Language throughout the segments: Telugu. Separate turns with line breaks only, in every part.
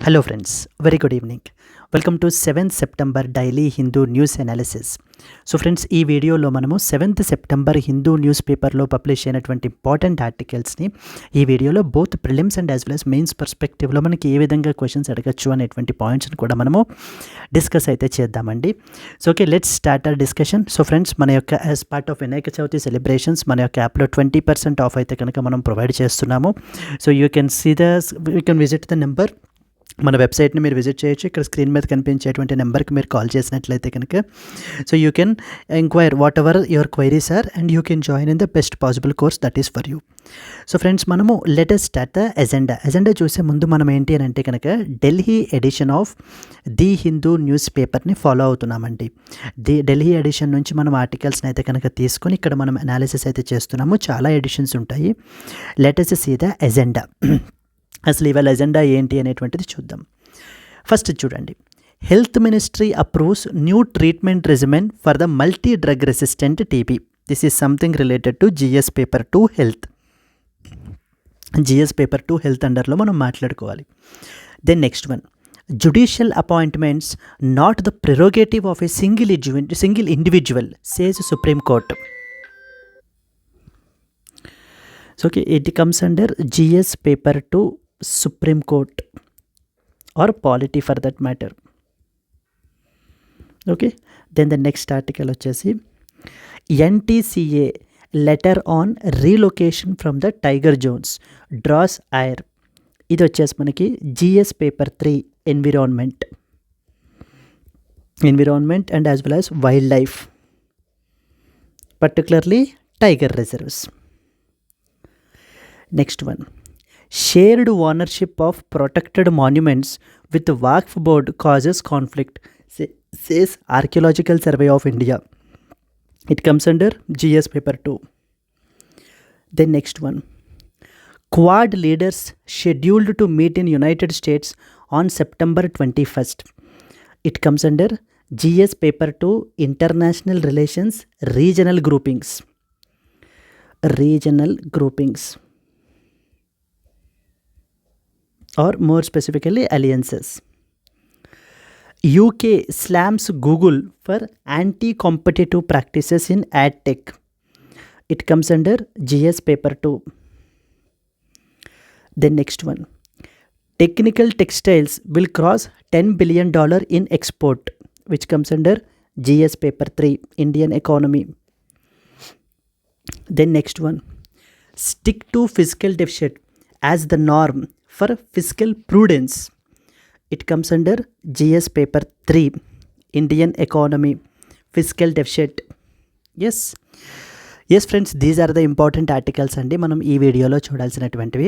Hello friends, very good evening. Welcome to 7th September daily Hindu news analysis. So friends, ఈ వీడియోలో మనము 7th సెప్టెంబర్ హిందూ న్యూస్ పేపర్లో పబ్లిష్ అయినటువంటి ఇంపార్టెంట్ ఆర్టికల్స్ని ఈ వీడియోలో both prelims and as well as mains పర్స్పెక్టివ్లో మనకి ఏ విధంగా క్వశ్చన్స్ అడగచ్చు అనేటువంటి పాయింట్స్ని కూడా మనము డిస్కస్ అయితే చేద్దామండి. So okay, let's start our discussion. So friends, మన యొక్క as part of Vinayaka Chavithi celebrations మన యొక్క యాప్లో 20% ఆఫ్ అయితే కనుక మనం ప్రొవైడ్ చేస్తున్నాము. So you can visit the number. మన వెబ్సైట్ని మీరు విజిట్ చేయొచ్చు. ఇక్కడ స్క్రీన్ మీద కనిపించేటువంటి నెంబర్కి మీరు కాల్ చేసినట్లయితే కనుక so you can enquire whatever your queries are and you can join in the best possible course that is for you. So friends, మనము లెటెస్ట్ స్టార్ట్ ద ఎజెండా చూసే ముందు మనం ఏంటి అని అంటే కనుక Delhi edition of the Hindu news పేపర్ని ఫాలో అవుతున్నామండి. ఢిల్లీ ఎడిషన్ నుంచి మనం ఆర్టికల్స్ని అయితే కనుక తీసుకొని ఇక్కడ మనం అనాలిసిస్ అయితే చేస్తున్నాము. చాలా ఎడిషన్స్ ఉంటాయి. Latest see the agenda. అసలు ఇవాళ ఎజెండా ఏంటి అనేటువంటిది చూద్దాం. ఫస్ట్ చూడండి, health ministry approves new treatment regimen for the multi drug resistant TB. This is something related to GS paper 2 health. GS paper 2 health అండర్లో మనం మాట్లాడుకోవాలి. Then next one, judicial appointments not the prerogative of a single individual says Supreme Court. So okay, it comes under GS paper 2 Supreme Court or polity for that matter. Okay, then the next article వచ్చేసి NTCA letter on relocation from the tiger zones draws ire. ఇది వచ్చేసి మనకి GS paper 3 environment and as well as wildlife, particularly tiger reserves. Next one, shared ownership of protected monuments with Waqf board causes conflict, says Archaeological Survey of India. It comes under GS paper 2. Then next one, Quad leaders scheduled to meet in United States on September 21st. It comes under GS paper 2 International Relations Regional Groupings. Or more specifically alliances. UK slams Google for anti-competitive practices in ad tech. It comes under GS paper 2. Then next one, technical textiles will cross $10 billion in export, which comes under GS paper 3 Indian economy. Then next one, stick to fiscal deficit as the norm for fiscal prudence. It comes under GS paper 3 Indian economy, fiscal deficit. Yes friends, these are the important articles అండి మనం ఈ వీడియోలో చూడాల్సినటువంటివి.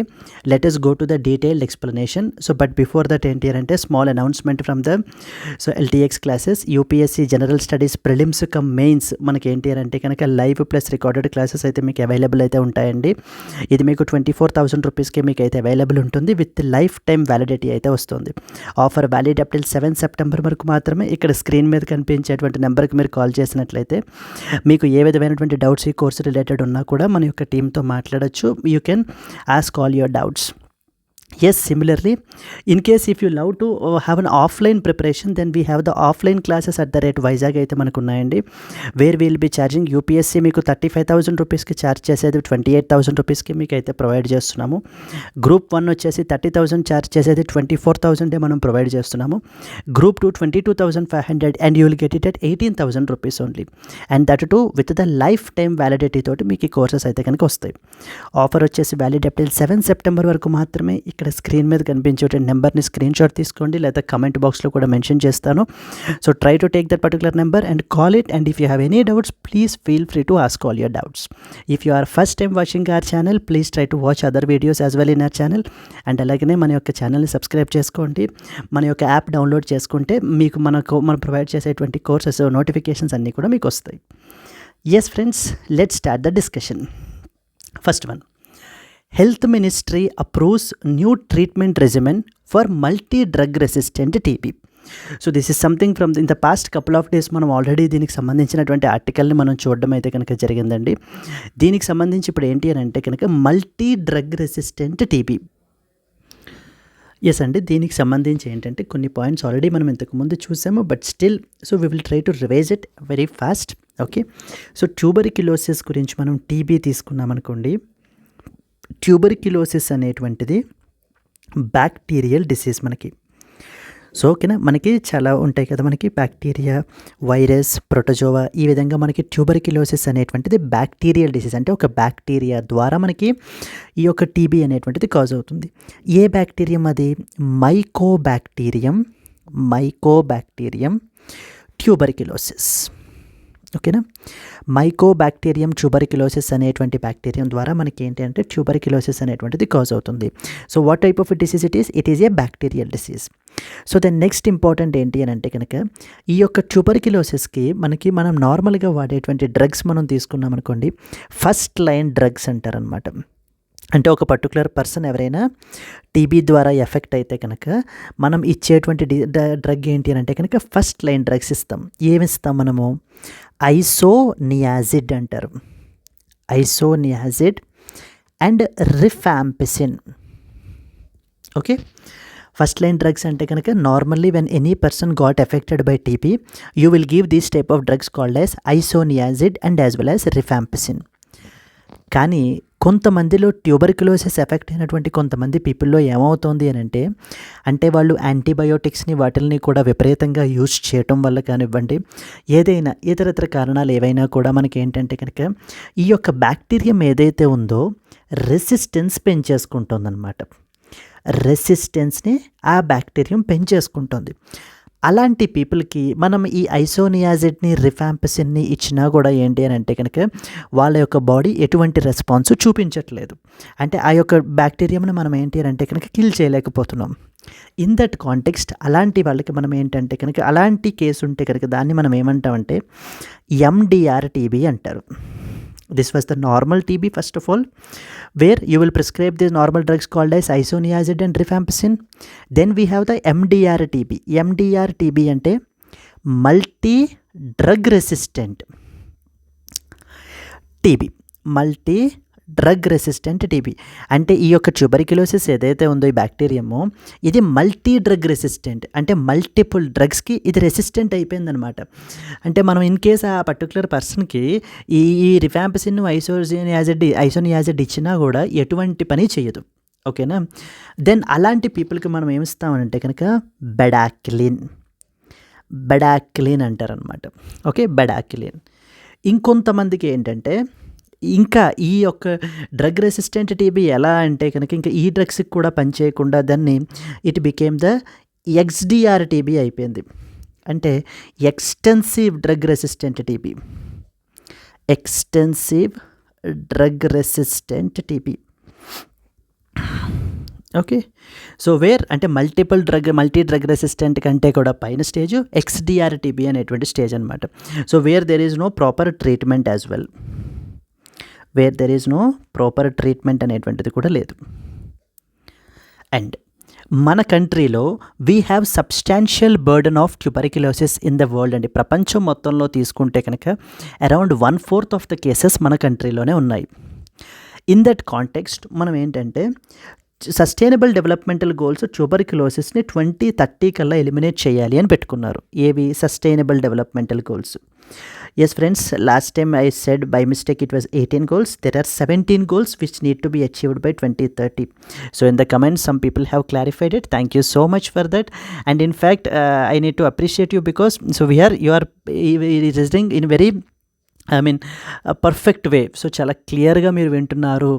Let us go to the detailed explanation. So but before that ఏంటి అంటే small announcement from the LTX classes. UPSC general studies prelims cum mains మనకి ఏంటి అంటే కనుక లైవ్ ప్లస్ రికార్డెడ్ క్లాసెస్ అయితే మీకు అవైలబుల్ అయితే ఉంటాయండి. ఇది మీకు 24,000 రూపీస్కి మీకు అయితే అవైలబుల్ ఉంటుంది. విత్ లైఫ్ టైం వ్యాలిడిటీ అయితే వస్తుంది. Offer valid up till 7 September వరకు మాత్రమే. ఇక్కడ స్క్రీన్ మీద కనిపించేటువంటి నెంబర్కి మీరు కాల్ చేసినట్లయితే మీకు ఏ విధమైనటువంటి డౌట్స్ ఈ కోర్స్ రిలేటెడ్ ఉన్నా కూడా మన యొక్క టీంతో మాట్లాడచ్చు. You can ask all your doubts. Yes, similarly, in case if you love to have an offline preparation, then we have the offline classes at the rate Vizag అయితే మనకు ఉన్నాయండి. Where will be charging UPSC మీకు 35,000 రూపీస్కి ఛార్జ్ చేసేది 28,000 రూపీస్కి మీకు అయితే ప్రొవైడ్ చేస్తున్నాము. గ్రూప్ 1 వచ్చేసి 30,000 ఛార్జ్ చేసేది 24,000 మనం ప్రొవైడ్ చేస్తున్నాము. Group 2 22,500 and you will get it at 18,000 rupees only. And that to with the life time validity తోటి మీకు ఈ కోర్సెస్ అయితే కనుక వస్తాయి. ఆఫర్ వచ్చేసి వ్యాలిడ్ అప్ టిల్ 7 సెప్టెంబర్ వరకు మాత్రమే. ఇక్కడ స్క్రీన్ మీద కనిపించే నెంబర్ని స్క్రీన్ షాట్ తీసుకోండి, లేదా కమెంట్ బాక్స్లో కూడా మెన్షన్ చేస్తాను. So try to take that particular number and call it. And if you have any doubts, please feel free to ask all your doubts. If you are first time watching our channel, please try to watch other videos as well in our channel. And అలాగనే మన యొక్క ఛానల్ని సబ్స్క్రైబ్ చేసుకోండి. మన యొక్క యాప్ డౌన్లోడ్ చేసుకుంటే మీకు మనం ప్రొవైడ్ చేసేటువంటి కోర్సెస్ నోటిఫికేషన్స్ అన్నీ కూడా మీకు వస్తాయి. Yes friends, let's start the discussion. First one, Health Ministry approves new treatment regimen for multi-drug resistant TB. So this is something from in the past couple of days మనం ఆల్రెడీ దీనికి సంబంధించినటువంటి ఆర్టికల్ని మనం చూడడం అయితే కనుక జరిగిందండి. దీనికి సంబంధించి ఇప్పుడు ఏంటి అని అంటే కనుక multi drug resistant TB. Yes అండి. దీనికి సంబంధించి ఏంటంటే కొన్ని పాయింట్స్ ఆల్రెడీ మనం ఇంతకుముందు చూసాము. But still we will try to revise it very fast. Okay. Tuberculosis గురించి మనం టీబీ తీసుకున్నామనుకోండి. ట్యూబర్క్యులోసిస్ అనేటువంటిది బ్యాక్టీరియల్ డిసీజ్ మనకి. ఓకేనా, మనకి చాలా ఉంటాయి కదా, మనకి బ్యాక్టీరియా, వైరస్, ప్రోటోజోవా, ఈ విధంగా మనకి ట్యూబర్క్యులోసిస్ అనేటువంటిది బ్యాక్టీరియల్ డిసీజ్. అంటే ఒక బ్యాక్టీరియా ద్వారా మనకి ఈ యొక్క టీబీ అనేటువంటిది కాజ్ అవుతుంది. ఏ బ్యాక్టీరియం అది? Mycobacterium tuberculosis. ఓకేనా, మైకోబ్యాక్టీరియం ట్యూబర్క్యులోసిస్ అనేటువంటి బ్యాక్టీరియం ద్వారా మనకి ఏంటి అంటే ట్యూబర్క్యులోసిస్ అనేటువంటిది కాజ్ అవుతుంది. What type of disease it is a bacterial disease. Then next important ఏంటి అని అంటే కనుక ఈ యొక్క ట్యూబర్క్యులోసిస్కి మనం నార్మల్గా వాడేటువంటి డ్రగ్స్ మనం తీసుకున్నాం అనుకోండి, ఫస్ట్ లైన్ డ్రగ్స్ అంటారనమాట. అంటే ఒక పర్టికులర్ పర్సన్ ఎవరైనా టీబీ ద్వారా ఎఫెక్ట్ అయితే కనుక మనం ఇచ్చేటువంటి డ్రగ్ ఏంటి అని అంటే కనుక ఫస్ట్ లైన్ డ్రగ్స్ ఇస్తాం. ఏమిస్తాం మనము? ఐసోనియాజిడ్ అంటారు. Isoniazid and rifampicin. Okay, first line drugs అంటే కనుక normally when any person got affected by TB you will give these type of drugs called as isoniazid and as well as rifampicin. కానీ కొంతమందిలో ట్యూబర్క్యులోసిస్ ఎఫెక్ట్ అయినటువంటి కొంతమంది పీపుల్లో ఏమవుతుంది అని అంటే వాళ్ళు యాంటీబయోటిక్స్ని వాటిల్ని కూడా విపరీతంగా యూజ్ చేయటం వల్ల కానివ్వండి, ఏదైనా ఇతరత్ర కారణాలు ఏవైనా కూడా మనకి ఏంటంటే కనుక ఈ యొక్క బ్యాక్టీరియం ఏదైతే ఉందో రెసిస్టెన్స్ పెంచేసుకుంటుందన్నమాట. రెసిస్టెన్స్ని ఆ బ్యాక్టీరియం పెంచేసుకుంటుంది. అలాంటి పీపుల్కి మనం ఈ ఐసోనియాజిడ్ని, రిఫాంపిసిన్ని ఇచ్చినా కూడా ఏంటి అని అంటే కనుక వాళ్ళ యొక్క బాడీ ఎటువంటి రెస్పాన్స్ చూపించట్లేదు. అంటే ఆ యొక్క బ్యాక్టీరియంని మనం ఏంటి అని అంటే కనుక కిల్ చేయలేకపోతున్నాం. ఇన్ దట్ కాంటెక్స్ట్ అలాంటి వాళ్ళకి మనం ఏంటంటే కనుక అలాంటి కేసు ఉంటే కనుక దాన్ని మనం ఏమంటామంటే ఎండిఆర్ టీబీ అంటారు. This was the normal TB first of all, where you will prescribe the normal drugs called as isoniazid and rifampicin. Then we have the MDR TB. MDR TB ante multi drug resistant TB. multi drug resistant TB అంటే ఈ యొక్క ట్యూబర్క్యులోసిస్ ఏదైతే ఉందో ఈ బ్యాక్టీరియమో ఇది మల్టీ డ్రగ్ రెసిస్టెంట్. అంటే మల్టిపుల్ డ్రగ్స్కి ఇది రెసిస్టెంట్ అయిపోయిందనమాట. అంటే మనం ఇన్ కేస్ ఆ పర్టికులర్ పర్సన్కి ఈ రిఫాంపిసిన్, ఐసోనియాజిడ్ ఇచ్చినా కూడా ఎటువంటి పని చేయదు. ఓకేనా, దెన్ అలాంటి పీపుల్కి మనం ఏమిస్తామనంటే కనుక బెడాక్లిన్ అంటారనమాట. ఓకే, బెడాక్లిన్. ఇంకొంతమందికి ఏంటంటే ఇంకా ఈ యొక్క డ్రగ్ రెసిస్టెంట్ టీబీ ఎలా అంటే కనుక ఇంకా ఈ డ్రగ్స్కి కూడా పనిచేయకుండా దాన్ని it became the XDR TB అయిపోయింది. అంటే extensive drug resistant TB. Okay, where అంటే మల్టీ డ్రగ్ రెసిస్టెంట్ కంటే కూడా పైన స్టేజ్ ఎక్స్డిఆర్ టీబీ అనేటువంటి స్టేజ్ అనమాట. Where there is no proper treatment as well. అనేటువంటిది కూడా లేదు. అండ్ మన కంట్రీలో we have substantial burden of tuberculosis in the world అండి. ప్రపంచం మొత్తంలో తీసుకుంటే కనుక అరౌండ్ 1/4 ఆఫ్ ద కేసెస్ మన కంట్రీలోనే ఉన్నాయి. ఇన్ దట్ కాంటెక్స్ట్ మనం ఏంటంటే సస్టైనబుల్ డెవలప్మెంటల్ గోల్స్ ట్యూబర్క్యులోసిస్ని 2030 కల్లా ఎలిమినేట్ చేయాలి అని పెట్టుకున్నారు. ఏవి sustainable developmental goals? Yes friends, last time I said by mistake it was 18 goals. There are 17 goals which need to be achieved by 2030. In the comments some people have clarified it. Thank you so much for that. And in fact I need to appreciate you because you are listening in very perfect way. చాలా క్లియర్గా మీరు వింటున్నారు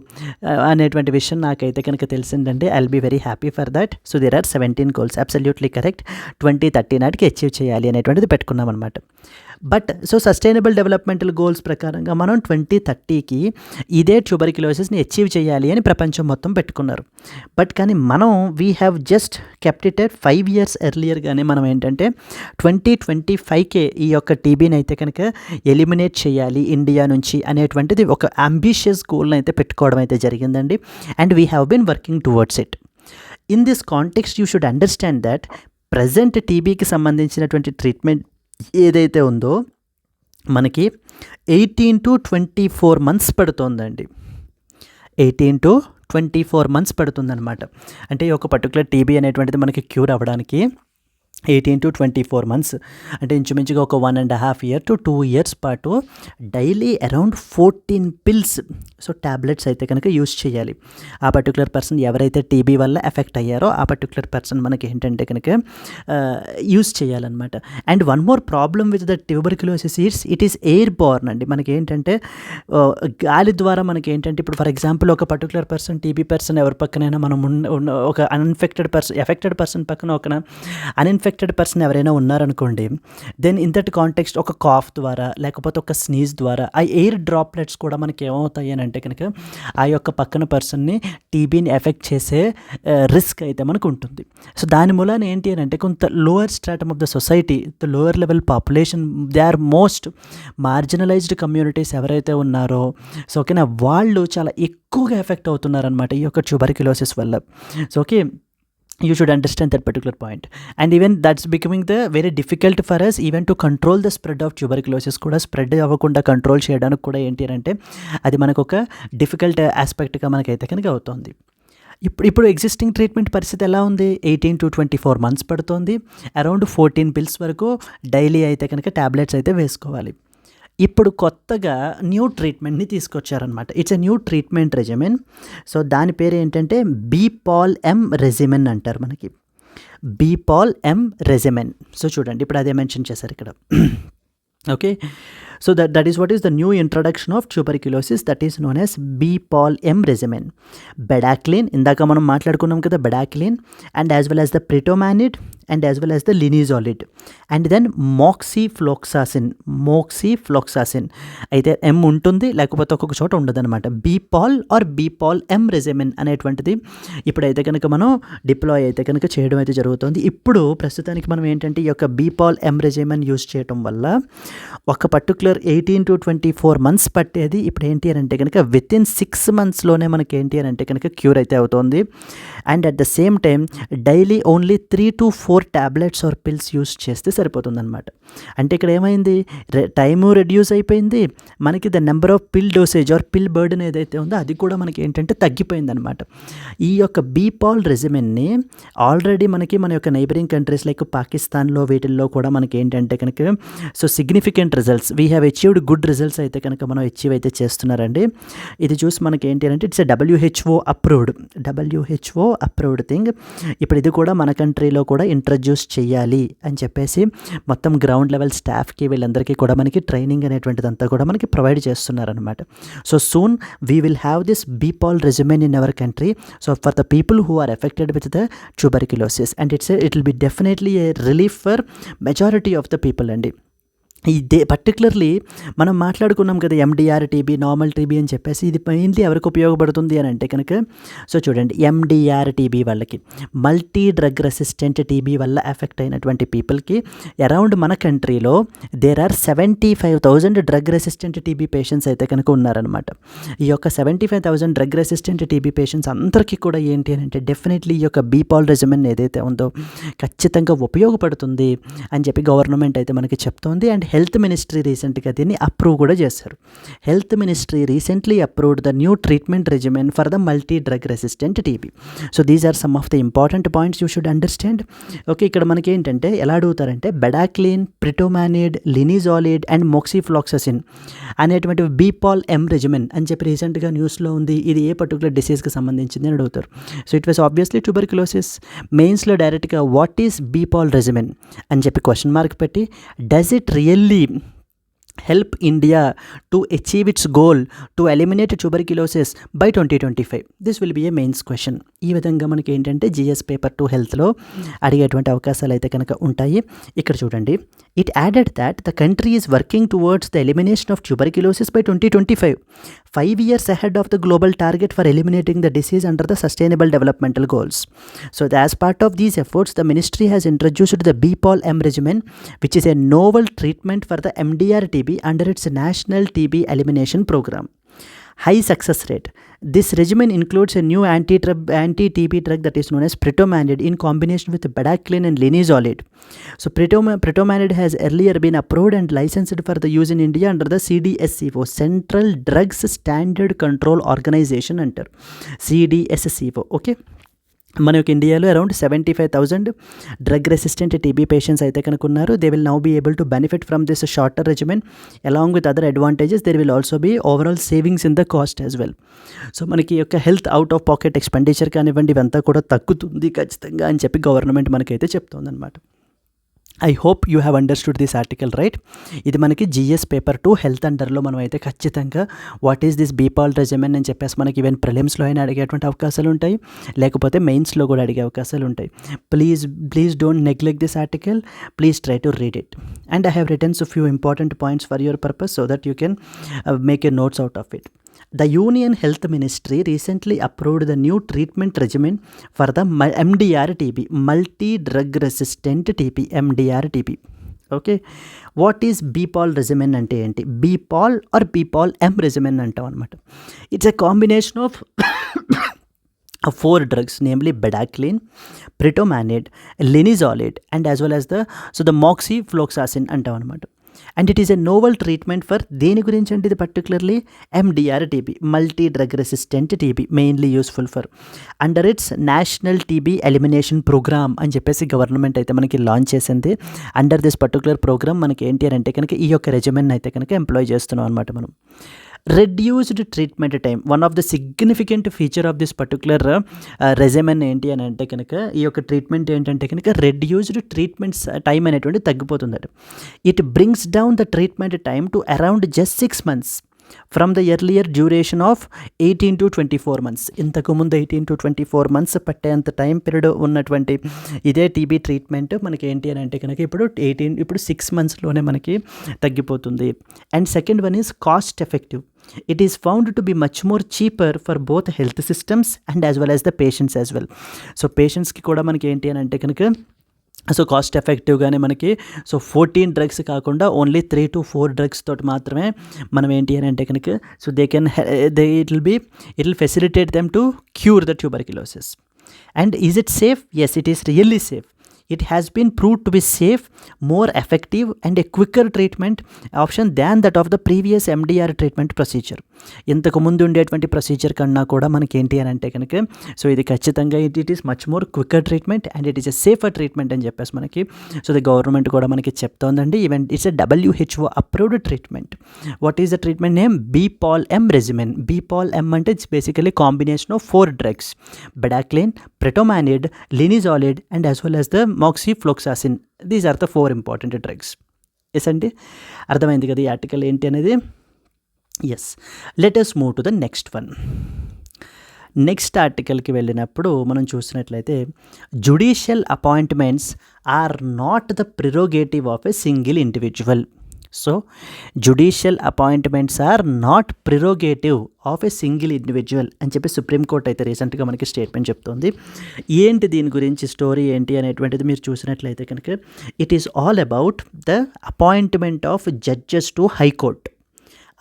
అనేటువంటి విషయం నాకైతే కనుక తెలిసిందంటే I will be very happy for that. There are 17 goals, absolutely correct. 2030 నాటికి అచీవ్ చేయాలి అనేటువంటిది పెట్టుకున్నాం అనమాట. బట్ సస్టైనబుల్ డెవలప్మెంటల్ గోల్స్ ప్రకారంగా మనం 2030కి ఇదే ట్యూబర్క్యులోసిస్ని అచీవ్ చేయాలి అని ప్రపంచం మొత్తం పెట్టుకున్నారు. బట్ కానీ మనం we have just kept it 5 years ఎర్లియర్గానే మనం ఏంటంటే 2025కే ఈ యొక్క టీబీని అయితే కనుక ఎలిమినేట్ చేయాలి ఇండియా నుంచి అనేటువంటిది ఒక అంబిషియస్ గోల్ని అయితే పెట్టుకోవడం అయితే జరిగిందండి. And we have been working towards it. In this context you should understand that present టీబీకి సంబంధించినటువంటి ట్రీట్మెంట్ ఏదైతే ఉందో మనకి 18 to 24 months పడుతుందండి. 18 to 24 months పడుతుందన్నమాట. అంటే ఈ ఒక పర్టికులర్ టీబీ అనేటువంటిది మనకి క్యూర్ అవ్వడానికి 18 to 24 months, అంటే ఇంచుమించుగా ఒక 1.5 year to 2 years పాటు daily around 14 pills, so tablets అయితే కనుక యూస్ చేయాలి. ఆ పర్టికులర్ పర్సన్ ఎవరైతే టీబీ వల్ల ఎఫెక్ట్ అయ్యారో ఆ పర్టికులర్ పర్సన్ మనకి ఏంటంటే కనుక యూస్ చేయాలన్నమాట. And one more problem with the tuberculosis it is air Born అండి. మనకి ఏంటంటే గాలి ద్వారా మనకి ఏంటంటే ఇప్పుడు ఫర్ ఎగ్జాంపుల్ ఒక పర్టికులర్ పర్సన్ టీబీ పర్సన్ ఎవరి పక్కనైనా మనం ఒక ఎఫెక్టెడ్ పర్సన్ పక్కన ఒక అన్ఇన్ఫెక్టెడ్ పర్సన్ ఎవరైనా ఉన్నారనుకోండి, దెన్ ఇన్ దట్ కాంటెక్స్ట్ ఒక కాఫ్ ద్వారా లేకపోతే ఒక స్నీజ్ ద్వారా ఆ ఎయిర్ డ్రాప్లెట్స్ కూడా మనకి ఏమవుతాయి అని అంటే కనుక ఆ యొక్క పక్కన పర్సన్ని టీబీని ఎఫెక్ట్ చేసే రిస్క్ అయితే మనకు ఉంటుంది. సో దాని మూలాన ఏంటి అని అంటే కొంత lower stratum of the society, the lower level population, they are most marginalised communities ఎవరైతే ఉన్నారో, సో ఓకేనా, వాళ్ళు చాలా ఎక్కువగా ఎఫెక్ట్ అవుతున్నారనమాట ఈ యొక్క ట్యూబర్క్యులోసిస్ వల్ల. So okay, you should understand that particular point, and even that's becoming the very difficult for us even to control the spread of tuberculosis కూడా స్ప్రెడ్ అవ్వకుండా కంట్రోల్ చేయడానికి కూడా ఏంటి అంటే అది మనకు ఒక డిఫికల్ట్ ఆస్పెక్ట్గా మనకైతే కనుక అవుతుంది. ఇప్పుడు ఎగ్జిస్టింగ్ ట్రీట్మెంట్ పరిస్థితి ఎలా ఉంది? 18 to 24 months పడుతుంది, అరౌండ్ 14 పిల్స్ వరకు డైలీ అయితే కనుక ట్యాబ్లెట్స్ అయితే వేసుకోవాలి. ఇప్పుడు కొత్తగా న్యూ ట్రీట్మెంట్ని తీసుకొచ్చారనమాట. It's a new treatment regimen. So దాని పేరు ఏంటంటే BPAL-M రెజిమెన్ అంటారు మనకి. BPAL-M regimen. సో చూడండి ఇప్పుడు అదే మెన్షన్ చేశారు ఇక్కడ. Okay, so that is what is the new introduction of tuberculosis, that is known as BPAL-M regimen. Bedaquiline, ఇందాక మనం మాట్లాడుకున్నాం కదా, bedaquiline, and as well as the pretomanid and as well as the linezolid, and then moxifloxacin. అయితే M ఉంటుంది లేకపోతే ఒక్కొక్క చోట ఉండదు అనమాట. BPAL-M regimen అనేటువంటిది ఇప్పుడైతే కనుక మనం డిప్లాయ్ అయితే కనుక చేయడం అయితే జరుగుతుంది. ఇప్పుడు ప్రస్తుతానికి మనం ఏంటంటే ఈ యొక్క BPAL-M regimen యూజ్ చేయడం వల్ల ఒక పర్టికులర్ 18 to 24 months పట్టేది ఇప్పుడు ఏంటి అని అంటే కనుక విత్ ఇన్ 6 monthsలోనే మనకి ఏంటి అని అంటే కనుక క్యూర్ అయితే అవుతుంది. And at the same time daily only 3 to 4 tablets or pills use చేస్తే సరిపోతుంది అనమాట. అంటే ఇక్కడ ఏమైంది, టైము రెడ్యూస్ అయిపోయింది, మనకి ద నెంబర్ ఆఫ్ పిల్ డోసేజ్ ఆర్ పిల్ బర్డెన్ ఏదైతే ఉందో అది కూడా మనకి ఏంటంటే తగ్గిపోయింది అనమాట. ఈ యొక్క BPAL రెజిమెన్ని ఆల్రెడీ మనకి మన యొక్క నైబరింగ్ కంట్రీస్ లైక్ పాకిస్తాన్లో వీటిల్లో కూడా మనకి ఏంటంటే కనుక so significant results, we have achieved good results అయితే కనుక మనం అచీవ్ అయితే చేస్తున్నారండి. ఇది చూసి మనకి ఏంటి అంటే it's a WHO approved thing. ఇప్పుడు ఇది కూడా మన కంట్రీలో కూడా ఇంట్రడ్యూస్ చేయాలి అని చెప్పేసి మొత్తం గ్రౌండ్ లెవెల్ స్టాఫ్కి వీళ్ళందరికీ కూడా మనకి ట్రైనింగ్ అనేటువంటిదంతా కూడా మనకి ప్రొవైడ్ చేస్తున్నారనమాట. So soon we will have this BPAL regimen in our country, so for the people who are affected with the tuberculosis, and it will be definitely a relief for majority of the people అండి. ఇదే పర్టికులర్లీ మనం మాట్లాడుకున్నాం కదా MDR టీబీ, నార్మల్ టీబీ అని చెప్పేసి, ఇది మెయిన్లీ ఎవరికి ఉపయోగపడుతుంది అని అంటే కనుక సో చూడండి MDR టీబీ వాళ్ళకి, మల్టీ డ్రగ్ రెసిస్టెంట్ టీబీ వల్ల ఎఫెక్ట్ అయినటువంటి పీపుల్కి అరౌండ్ మన కంట్రీలో there are 75,000 drug resistant TB patients అయితే కనుక ఉన్నారనమాట. ఈ యొక్క 75,000 డ్రగ్ రెసిస్టెంట్ టీబీ పేషెంట్స్ అందరికీ కూడా ఏంటి అని అంటే డెఫినెట్లీ ఈ యొక్క BPAL రెజిమెన్ ఏదైతే ఉందో ఖచ్చితంగా ఉపయోగపడుతుంది అని చెప్పి గవర్నమెంట్ అయితే మనకి చెప్తోంది. అండ్ హెల్త్ మినిస్ట్రీ రీసెంట్గా దీన్ని అప్రూవ్ కూడా చేశారు. Health ministry recently approved the new treatment regimen for the multi drug resistant TB. So these are some of the important points you should understand. Okay, ఇక్కడ మనకి ఏంటంటే ఎలా అడుగుతారంటే బెడాక్లిన్, ప్రిటోమానిడ్, లినిజాలిడ్ అండ్ మోక్సిఫ్లాక్ససిన్ అనేటువంటి BPAL-M రెజిమెన్ అని చెప్పి రీసెంట్గా న్యూస్లో ఉంది. ఇది ఏ పర్టికులర్ డిసీజ్కి సంబంధించింది అని అడుగుతారు. So it was obviously tuberculosis. మెయిన్స్లో డైరెక్ట్గా వాట్ ఈస్ BPAL రెజిమెన్ అని చెప్పి క్వశ్చన్ మార్క్ పెట్టి does it really help India to achieve its goal to eliminate tuberculosis by 2025? This will be a mains question. ఈ విధంగా మనకి ఏంటంటే GS పేపర్ 2 హెల్త్లో అడిగేటువంటి అవకాశాలు అయితే కనుక ఉంటాయి. ఇక్కడ చూడండి, it added that the country is working towards the elimination of tuberculosis by 2025, 5 years ahead of the global target for eliminating the disease under the sustainable developmental goals. So as part of these efforts, the ministry has introduced the BPAL-M regimen, which is a novel treatment for the MDR TB under its national TB elimination program. high success rate. This regimen includes a new anti-TB drug that is known as pretomanid in combination with bedaquiline and linezolid. So pretomanid has earlier been approved and licensed for the use in India under the CDSCO, Central Drugs Standard Control Organization అంటారు, CDSCO. ఓకే, మన యొక్క ఇండియాలో around 75,000 drug resistant TB patients అయితే కనుక ఉన్నారు. They will now be able to benefit from this shorter regimen along with other advantages. There will also be overall savings in the cost as well. So మనకి యొక్క health out of pocket expenditure కానివ్వండి ఇవంతా కూడా తగ్గుతుంది ఖచ్చితంగా అని చెప్పి గవర్నమెంట్ మనకైతే చెప్తోందనమాట. I hope you have understood this article right. ఇది మనకి జిఎస్ పేపర్ 2 హెల్త్ అండర్లో మనం అయితే ఖచ్చితంగా వాట్ ఈస్ దిస్ బీపాల్ రెజిమెన్ అని చెప్పేసి మనకి ఈవెన్ ప్రిలిమ్స్లో అయినా అడిగేటువంటి అవకాశాలు ఉంటాయి, లేకపోతే మెయిన్స్లో కూడా అడిగే అవకాశాలు ఉంటాయి. Please don't neglect this article, please try to read it. And I have return so few important points for your purpose so that you can make a notes out of it. The Union Health Ministry recently approved the new treatment regimen for the MDR-TB, multi-drug resistant TB, MDR-TB. Okay, what is BPAL regimen ante enti? BPAL or BPAL-M regimen antam anamata. It's a combination of 4 drugs, namely bedaquiline, pretomanid, linezolid, and as well as the moxifloxacin antam anamata. And it is a novel treatment for దేని గురించి అంటే ఇది particularly MDR-TB, multi drug resistant TB, mainly useful for under its national TB elimination programme అని చెప్పేసి గవర్నమెంట్ అయితే మనకి లాంచ్ చేసింది. అండర్ దిస్ పర్టికులర్ ప్రోగ్రామ్ మనకి ఏంటి అని అంటే కనుక ఈ యొక్క రెజిమెన్ అయితే కనుక ఎంప్లాయ్ చేస్తున్నాం అనమాట మనం. Reduced treatment time, one of the significant feature of this particular regimen ఏంటి అని అంటే కనుక ఈ యొక్క ట్రీట్మెంట్ ఏంటంటే కనుక రెడ్యూస్డ్ ట్రీట్మెంట్స్ టైం అనేటువంటి తగ్గిపోతుందట. It brings down the treatment time to around just 6 months from the earlier duration of 18 to 24 months. ఇంతకుముందు 18 to 24 months పట్టేంత టైం పీరియడ్ ఉన్నటువంటి ఇదే టీబీ ట్రీట్మెంట్ మనకి ఏంటి అని అంటే కనుక ఇప్పుడు 6 monthsలోనే మనకి తగ్గిపోతుంది. And second one is cost effective. It is found to be much more cheaper for both health systems and as well as the patients as well. So patientsకి కూడా మనకి ఏంటి అని అంటే కనుక సో కాస్ట్ ఎఫెక్టివ్గానే మనకి 14 drugs కాకుండా ఓన్లీ 3 to 4 drugs తోటి మాత్రమే మనం ఏంటి అని అంటే కనుక so it will facilitate them to cure the tuberculosis. And is it safe? Yes, it is really safe. It has been proved to be safe, more effective and a quicker treatment option than that of the previous MDR treatment procedure. ఇంతకు ముందు ఉండేటువంటి ప్రొసీజర్ కన్నా కూడా మనకి ఏంటి అని అంటే కనుక సో ఇది ఖచ్చితంగా it is much more quicker treatment and it is a safer treatment అని చెప్పేసి మనకి సో ది గవర్నమెంట్ కూడా మనకి చెప్తోందండి. Even it's a WHO approved treatment. What is the treatment name? BPAL-M regimen. BPAL-M అంటే it's basically combination of 4 drugs, bedaquiline, pretomanid, linezolid and as well as the moxifloxacin. These are the 4 important drugs. Yes అండి, అర్థమైంది కదా ఈ ఆర్టికల్ ఏంటి అనేది. Yes, let us move to the next one. Next ఆర్టికల్కి వెళ్ళినప్పుడు మనం చూసినట్లయితే judicial appointments are not the prerogative of a single individual. So judicial appointments are not prerogative of a single individual అని చెప్పి సుప్రీంకోర్టు అయితే రీసెంట్గా మనకి స్టేట్మెంట్ చెప్తోంది. ఏంటి దీని గురించి స్టోరీ ఏంటి అనేటువంటిది మీరు చూసినట్లయితే కనుక it is all about the appointment of judges to high court.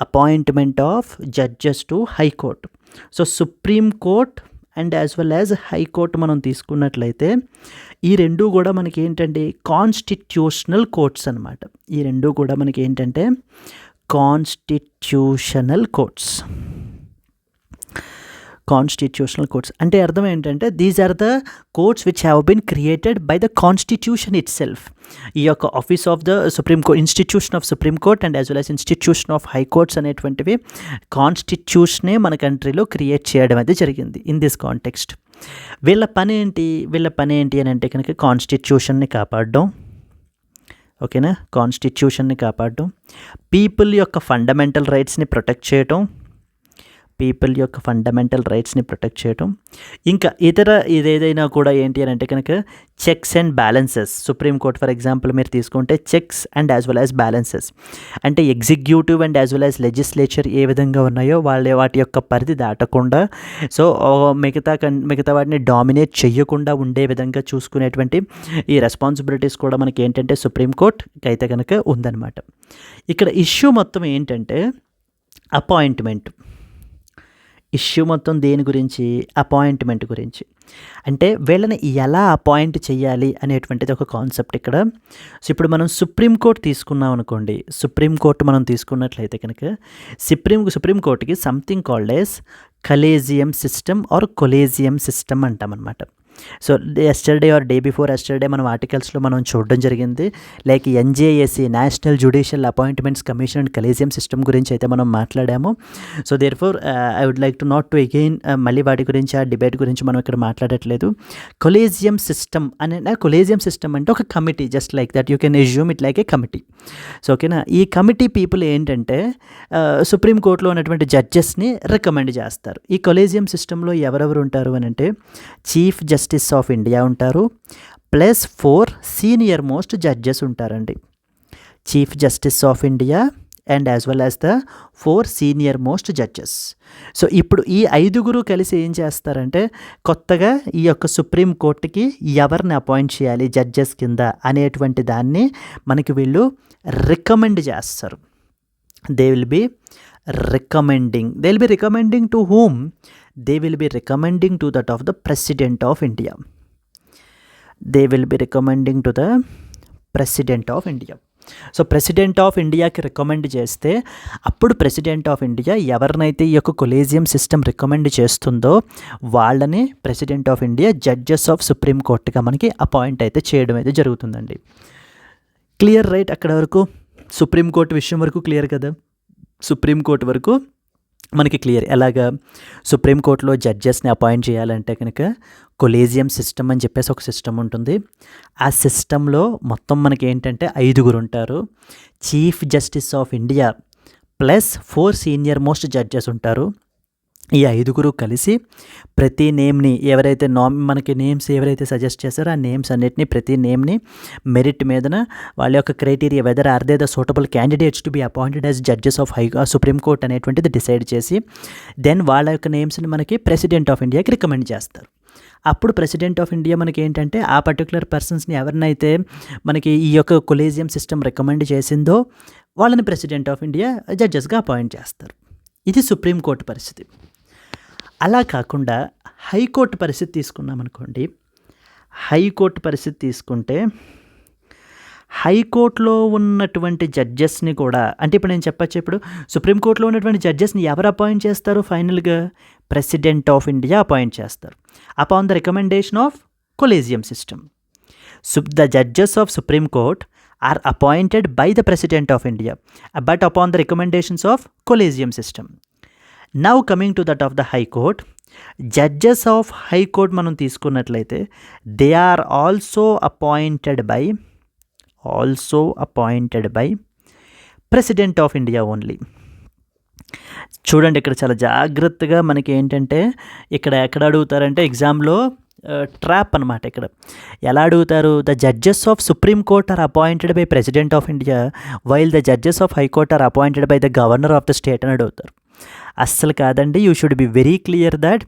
Appointment of judges to high court. So supreme Court and as well as high court మనం తీసుకున్నట్లయితే ఈ రెండు కూడా మనకి ఏంటంటే కాన్స్టిట్యూషనల్ కోర్ట్స్ అనమాట. ఈ రెండు కూడా మనకి ఏంటంటే కాన్స్టిట్యూషనల్ కోర్ట్స్. కాన్స్టిట్యూషనల్ కోర్ట్స్ అంటే అర్థం ఏంటంటే these are the courts which have been created by the constitution itself. ఈ యొక్క office of the Supreme Court, institution of Supreme Court and as well as institution of high courts అనేటువంటివి కాన్స్టిట్యూషనే మన కంట్రీలో క్రియేట్ చేయడం అయితే జరిగింది. ఇన్ దిస్ కాంటెక్స్ట్ వీళ్ళ పని ఏంటి అని అంటే కనుక కాన్స్టిట్యూషన్ని కాపాడడం. ఓకేనా, కాన్స్టిట్యూషన్ని కాపాడడం, పీపుల్ యొక్క ఫండమెంటల్ రైట్స్ని ప్రొటెక్ట్ చేయటం, ఇంకా ఇతర ఇదేదైనా కూడా ఏంటి అని అంటే కనుక checks and balances. Supreme Court for example మీరు తీసుకుంటే checks and as well as balances అంటే executive and as well as legislature ఏ విధంగా ఉన్నాయో వాటి యొక్క పరిధి దాటకుండా సో మిగతా వాటిని డామినేట్ చేయకుండా ఉండే విధంగా చూసుకునేటువంటి ఈ రెస్పాన్సిబిలిటీస్ కూడా మనకి ఏంటంటే సుప్రీంకోర్టుకి అయితే కనుక ఉందన్నమాట. ఇక్కడ ఇష్యూ మొత్తం ఏంటంటే అపాయింట్మెంట్. ఇష్యూ మొత్తం దేని గురించి? అపాయింట్మెంట్ గురించి. అంటే వీళ్ళని ఎలా అపాయింట్ చేయాలి అనేటువంటిది ఒక కాన్సెప్ట్ ఇక్కడ. సో ఇప్పుడు మనం సుప్రీంకోర్టు తీసుకున్నాం అనుకోండి, సుప్రీంకోర్టు మనం తీసుకున్నట్లయితే కనుక సుప్రీంకోర్టుకి something called as collegium system or collegium system అంటామన్నమాట. So yesterday or day before yesterday మనం ఆర్టికల్స్లో మనం చూడడం జరిగింది. Like NJAC, National Judicial Appointments Commission and collegium system గురించి అయితే మనం మాట్లాడాము. So therefore I would like to not to again మళ్ళీ వాటి గురించి ఆ డిబేట్ గురించి మనం ఇక్కడ మాట్లాడట్లేదు. కొలేజియం సిస్టమ్ కొలేజియం సిస్టమ్ అంటే ఒక committee, just like that you can assume it like A committee. So ఓకేనా, ఈ కమిటీ పీపుల్ ఏంటంటే సుప్రీంకోర్టులో ఉన్నటువంటి జడ్జెస్ని రికమెండ్ చేస్తారు. ఈ కొలేజియం సిస్టంలో ఎవరెవరు ఉంటారు అని అంటే చీఫ్ జస్టిస్ ఆఫ్ ఇండియా ఉంటారు, ప్లస్ 4 సీనియర్ మోస్ట్ జడ్జెస్ ఉంటారండి. Chief justice of India and as well as the 4 senior most judges. So ఇప్పుడు ఈ 5 కలిసి ఏం చేస్తారంటే కొత్తగా ఈ యొక్క సుప్రీంకోర్టుకి ఎవరిని అపాయింట్ చేయాలి జడ్జెస్ కింద అనేటువంటి దాన్ని మనకి వీళ్ళు రికమెండ్ చేస్తారు. They will be recommending to whom? They will be recommending to that of the President of India. So president of ఇండియాకి రికమెండ్ చేస్తే అప్పుడు ప్రెసిడెంట్ ఆఫ్ ఇండియా ఎవరినైతే ఈ యొక్క కొలేజియం సిస్టమ్ రికమెండ్ చేస్తుందో వాళ్ళని President of India judges of Supreme కోర్టుగా మనకి అపాయింట్ అయితే చేయడం అయితే జరుగుతుందండి. Clear right? అక్కడ వరకు సుప్రీంకోర్టు విషయం వరకు క్లియర్ కదా. సుప్రీంకోర్టు వరకు మనకి క్లియర్. ఎలాగా సుప్రీంకోర్టులో జడ్జెస్ని అపాయింట్ చేయాలంటే కనుక కొలేజియం సిస్టమ్ అని చెప్పేసి ఒక సిస్టమ్ ఉంటుంది. ఆ సిస్టంలో మొత్తం మనకి ఏంటంటే 5 ఉంటారు. Chief justice of India plus 4 senior most judges ఉంటారు. ఈ 5 కలిసి ప్రతి నేమ్ని ఎవరైతే మనకి నేమ్స్ ఎవరైతే సజెస్ట్ చేస్తారో ఆ నేమ్స్ అన్నిటినీ ప్రతి నేమ్ని మెరిట్ మీదన వాళ్ళ యొక్క criteria whether are they the suitable candidates to be appointed as judges of Supreme Court అనేటువంటిది డిసైడ్ చేసి దెన్ వాళ్ళ యొక్క నేమ్స్ని మనకి ప్రెసిడెంట్ ఆఫ్ ఇండియాకి రికమెండ్ చేస్తారు. అప్పుడు ప్రెసిడెంట్ ఆఫ్ ఇండియా మనకి ఏంటంటే ఆ పర్టికులర్ పర్సన్స్ని ఎవరినైతే మనకి ఈ యొక్క కొలేజియం సిస్టమ్ రికమెండ్ చేసిందో వాళ్ళని ప్రెసిడెంట్ ఆఫ్ ఇండియా జడ్జెస్గా అపాయింట్ చేస్తారు. ఇది సుప్రీంకోర్టు పరిస్థితి. అలా కాకుండా హైకోర్టు పరిస్థితి తీసుకున్నాం అనుకోండి. హైకోర్టు పరిస్థితి తీసుకుంటే హైకోర్టులో ఉన్నటువంటి జడ్జెస్ని కూడా, అంటే ఇప్పుడు నేను చెప్పచ్చు, ఇప్పుడు సుప్రీంకోర్టులో ఉన్నటువంటి జడ్జెస్ని ఎవరు అపాయింట్ చేస్తారు? ఫైనల్గా ప్రెసిడెంట్ ఆఫ్ ఇండియా అపాయింట్ చేస్తారు upon the recommendation of collegium system. The judges of Supreme court are appointed by the President of India but upon the recommendations of collegium system. Now coming to that of the High Court, judges of High Court మనం తీసుకున్నట్లయితే they are also appointed by President of India only. చూడండి ఇక్కడ చాలా జాగ్రత్తగా మనకి ఏంటంటే ఇక్కడ ఎక్కడ అడుగుతారంటే ఎగ్జామ్లో ట్రాప్ అనమాట. ఇక్కడ ఎలా అడుగుతారు? The judges of Supreme Court are appointed by President of India while the judges of high court are appointed by the governor of the state అని అడుగుతారు. అస్సలు కాదండి. You should be very clear that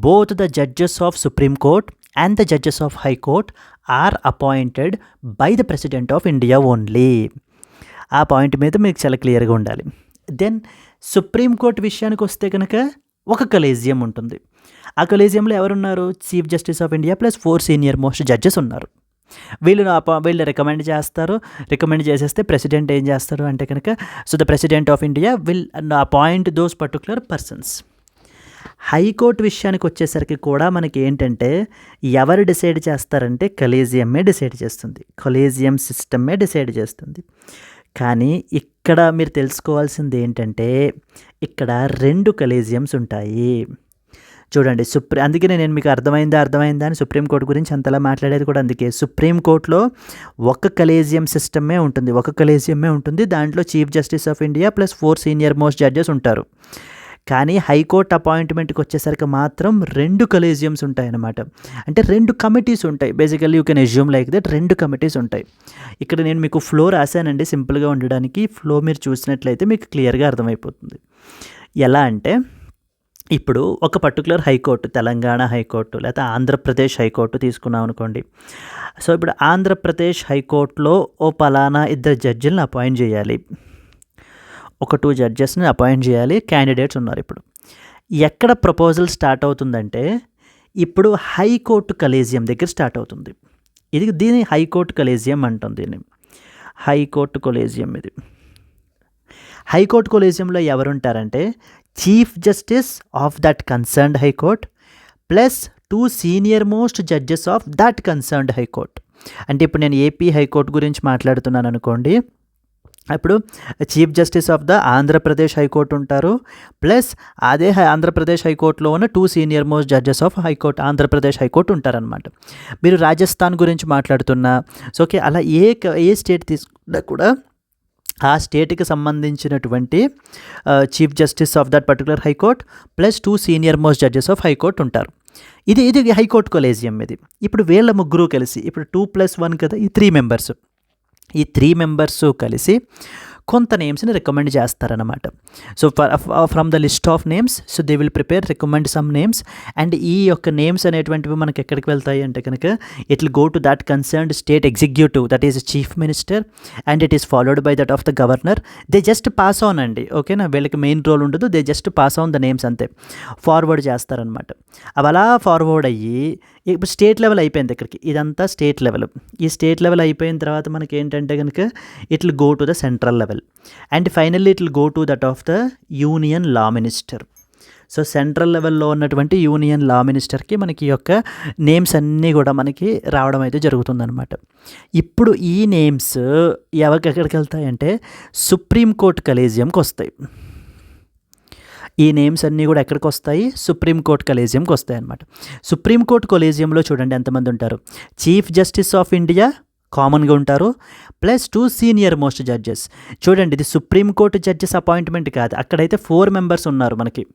both the judges of Supreme Court and the judges of high court are appointed by the President of India only. ఆ పాయింట్ మీద మీకు చాలా క్లియర్గా ఉండాలి. దెన్ సుప్రీంకోర్టు విషయానికి వస్తే కనుక ఒక కలేజియం ఉంటుంది. ఆ కలేజియంలో ఎవరున్నారు? Chief justice of India plus 4 senior most judges ఉన్నారు. వీళ్ళు రికమెండ్ చేస్తారు. రికమెండ్ చేసేస్తే ప్రెసిడెంట్ ఏం చేస్తారు అంటే కనుక so the President of India will appoint those particular persons. High court విషయానికి వచ్చేసరికి కూడా మనకి ఏంటంటే ఎవరు డిసైడ్ చేస్తారంటే కలేజియమే డిసైడ్ చేస్తుంది. కలేజియం సిస్టమే డిసైడ్ చేస్తుంది. కానీ ఇక్కడ మీరు తెలుసుకోవాల్సింది ఏంటంటే ఇక్కడ 2 కలేజియమ్స్ ఉంటాయి. చూడండి అందుకనే నేను మీకు అర్థమైందా అని సుప్రీంకోర్టు గురించి అంతలా మాట్లాడేది కూడా అందుకే. సుప్రీంకోర్టులో ఒక కలేజియం సిస్టమే ఉంటుంది, ఒక కలేజియమే ఉంటుంది. దాంట్లో chief justice of India plus 4 senior most judges ఉంటారు. కానీ హైకోర్టు అపాయింట్మెంట్కి వచ్చేసరికి మాత్రం 2 కలేజియమ్స్ ఉంటాయన్నమాట. అంటే 2 కమిటీస్ ఉంటాయి. Basically you can assume like that 2 committees ఉంటాయి. ఇక్కడ నేను మీకు ఫ్లో రాశానండి సింపుల్గా ఉండడానికి. ఫ్లో మీరు చూసినట్లయితే మీకు క్లియర్గా అర్థమైపోతుంది. ఎలా అంటే ఇప్పుడు ఒక పర్టికులర్ హైకోర్టు, తెలంగాణ హైకోర్టు లేదా ఆంధ్రప్రదేశ్ హైకోర్టు తీసుకున్నాం అనుకోండి. సో ఇప్పుడు ఆంధ్రప్రదేశ్ హైకోర్టులో ఓ పలానా 2 జడ్జిలను అపాయింట్ చేయాలి, ఒక 2 జడ్జెస్ని అపాయింట్ చేయాలి. క్యాండిడేట్స్ ఉన్నారు. ఇప్పుడు ఎక్కడ ప్రపోజల్ స్టార్ట్ అవుతుందంటే ఇప్పుడు హైకోర్టు కలేజియం దగ్గర స్టార్ట్ అవుతుంది. దీని హైకోర్టు కలేజియం అంటాం. దీన్ని హైకోర్టు కొలేజియం. ఇది హైకోర్టు కొలేజియంలో ఎవరుంటారంటే chief justice of that concerned high court plus 2 senior most judges of that concerned high court. అంటే ఇప్పుడు నేను ఏపీ హైకోర్టు గురించి మాట్లాడుతున్నాను అనుకోండి, ఇప్పుడు chief justice of the Andhra Pradesh high court ఉంటారు, ప్లస్ అదే ఆంధ్రప్రదేశ్ హైకోర్టులో ఉన్న 2 senior most judges of high court Andhra Pradesh high court ఉంటారనమాట. మీరు రాజస్థాన్ గురించి మాట్లాడుతున్నా సో ఓకే, అలా ఏ స్టేట్ తీసుకున్నా కూడా ఆ స్టేట్కి సంబంధించినటువంటి chief justice of that particular high court plus 2 senior most judges of high court ఉంటారు. ఇది హైకోర్టు కొలేజియం. ఇప్పుడు వీళ్ళ ముగ్గురు కలిసి ఇప్పుడు 2+1 కదా, ఈ 3 మెంబర్స్. ఈ 3 మెంబర్స్ కలిసి కొంత నేమ్స్ని రికమెండ్ చేస్తారనమాట. So from the list of names, so they will recommend some names. And ఈ యొక్క నేమ్స్ అనేటువంటివి మనకి ఎక్కడికి వెళ్తాయి అంటే కనుక it will go to that concerned state executive, that is chief minister, and it is followed by that of the governor. They just pass on అండి, ఓకేనా, వీళ్ళకి మెయిన్ రోల్ ఉండదు, they just pass on the names అంతే, ఫార్వర్డ్ చేస్తారనమాట. అవి అలా ఫార్వర్డ్ అయ్యి ఇప్పుడు స్టేట్ లెవెల్ అయిపోయింది. ఇక్కడికి ఇదంతా స్టేట్ లెవెల్. ఈ స్టేట్ లెవెల్ అయిపోయిన తర్వాత మనకి ఏంటంటే కనుక it will go to the central level, and finally it will go to that of the union law minister. So central లెవెల్లో ఉన్నటువంటి యూనియన్ లా మినిస్టర్కి మనకి యొక్క నేమ్స్ అన్నీ కూడా మనకి రావడం అయితే జరుగుతుందన్నమాట. ఇప్పుడు ఈ నేమ్స్ ఎక్కడికి వెళ్తాయంటే సుప్రీంకోర్టు కలేజియంకి వస్తాయి. ఈ నేమ్స్ అన్నీ కూడా ఎక్కడికి వస్తాయి? సుప్రీంకోర్టు కలేజియంకి వస్తాయి అన్నమాట. సుప్రీంకోర్టు కొలేజియంలో చూడండి ఎంతమంది ఉంటారు. చీఫ్ జస్టిస్ ఆఫ్ ఇండియా కామన్గా ఉంటారు, ప్లస్ 2 సీనియర్ మోస్ట్ జడ్జెస్. చూడండి, ఇది సుప్రీంకోర్టు జడ్జెస్ అపాయింట్మెంట్ కాదు, అక్కడైతే 4 మెంబర్స్ ఉన్నారు మనకి.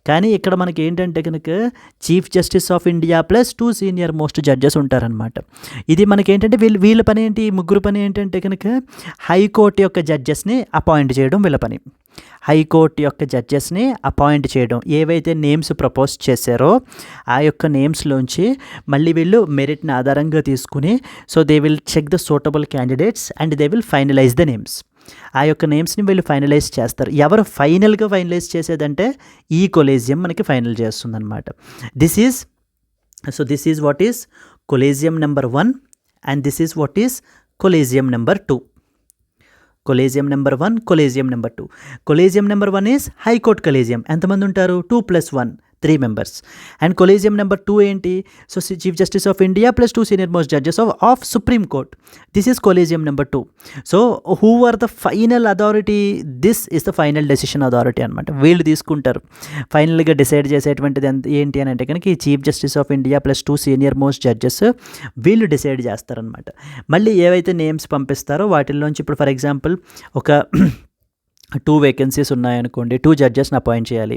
కానీ ఇక్కడ మనకి ఏంటంటే కనుక chief justice of India plus 2 senior most judges ఉంటారనమాట. ఇది మనకి ఏంటంటే వీళ్ళ పని ఏంటి, ముగ్గురు పని ఏంటంటే కనుక హైకోర్టు యొక్క జడ్జెస్ని అపాయింట్ చేయడం వీళ్ళ పని. హైకోర్టు యొక్క జడ్జెస్ని అపాయింట్ చేయడం, ఏవైతే నేమ్స్ ప్రపోజ్ చేశారో ఆ యొక్క నేమ్స్లోంచి మళ్ళీ వీళ్ళు మెరిట్ని ఆధారంగా తీసుకుని so they will check the suitable candidates and they will finalise the names. ఆ యొక్క నేమ్స్ని వీళ్ళు ఫైనలైజ్ చేస్తారు. ఎవరు ఫైనల్గా ఫైనలైజ్ చేసేదంటే ఈ కొలేజియం మనకి ఫైనల్ చేస్తుందన్నమాట. This is what is collegium number 1 and this is what is collegium number 2. Collegium number 1, collegium number 2. Collegium number 1 is high court collegium. ఎంతమంది ఉంటారు? 2+1, 3 మెంబర్స్. అండ్ కొలేజియం నెంబర్ 2 ఏంటి? So Chief justice of India plus 2 senior most judges of Supreme Court. This is collegium number 2. So who are the final authority? This is the final decision authority అనమాట. వీళ్ళు తీసుకుంటారు. ఫైనల్గా డిసైడ్ చేసేటువంటిది ఏంటి అని అంటే కనుక ఈ chief justice of India plus 2 senior most judges వీళ్ళు డిసైడ్ చేస్తారనమాట. మళ్ళీ ఏవైతే నేమ్స్ పంపిస్తారో వాటిల్లోంచి ఇప్పుడు ఫర్ ఎగ్జాంపుల్ ఒక 2 వేకెన్సీస్ ఉన్నాయనుకోండి, 2 జడ్జెస్ని అపాయింట్ చేయాలి.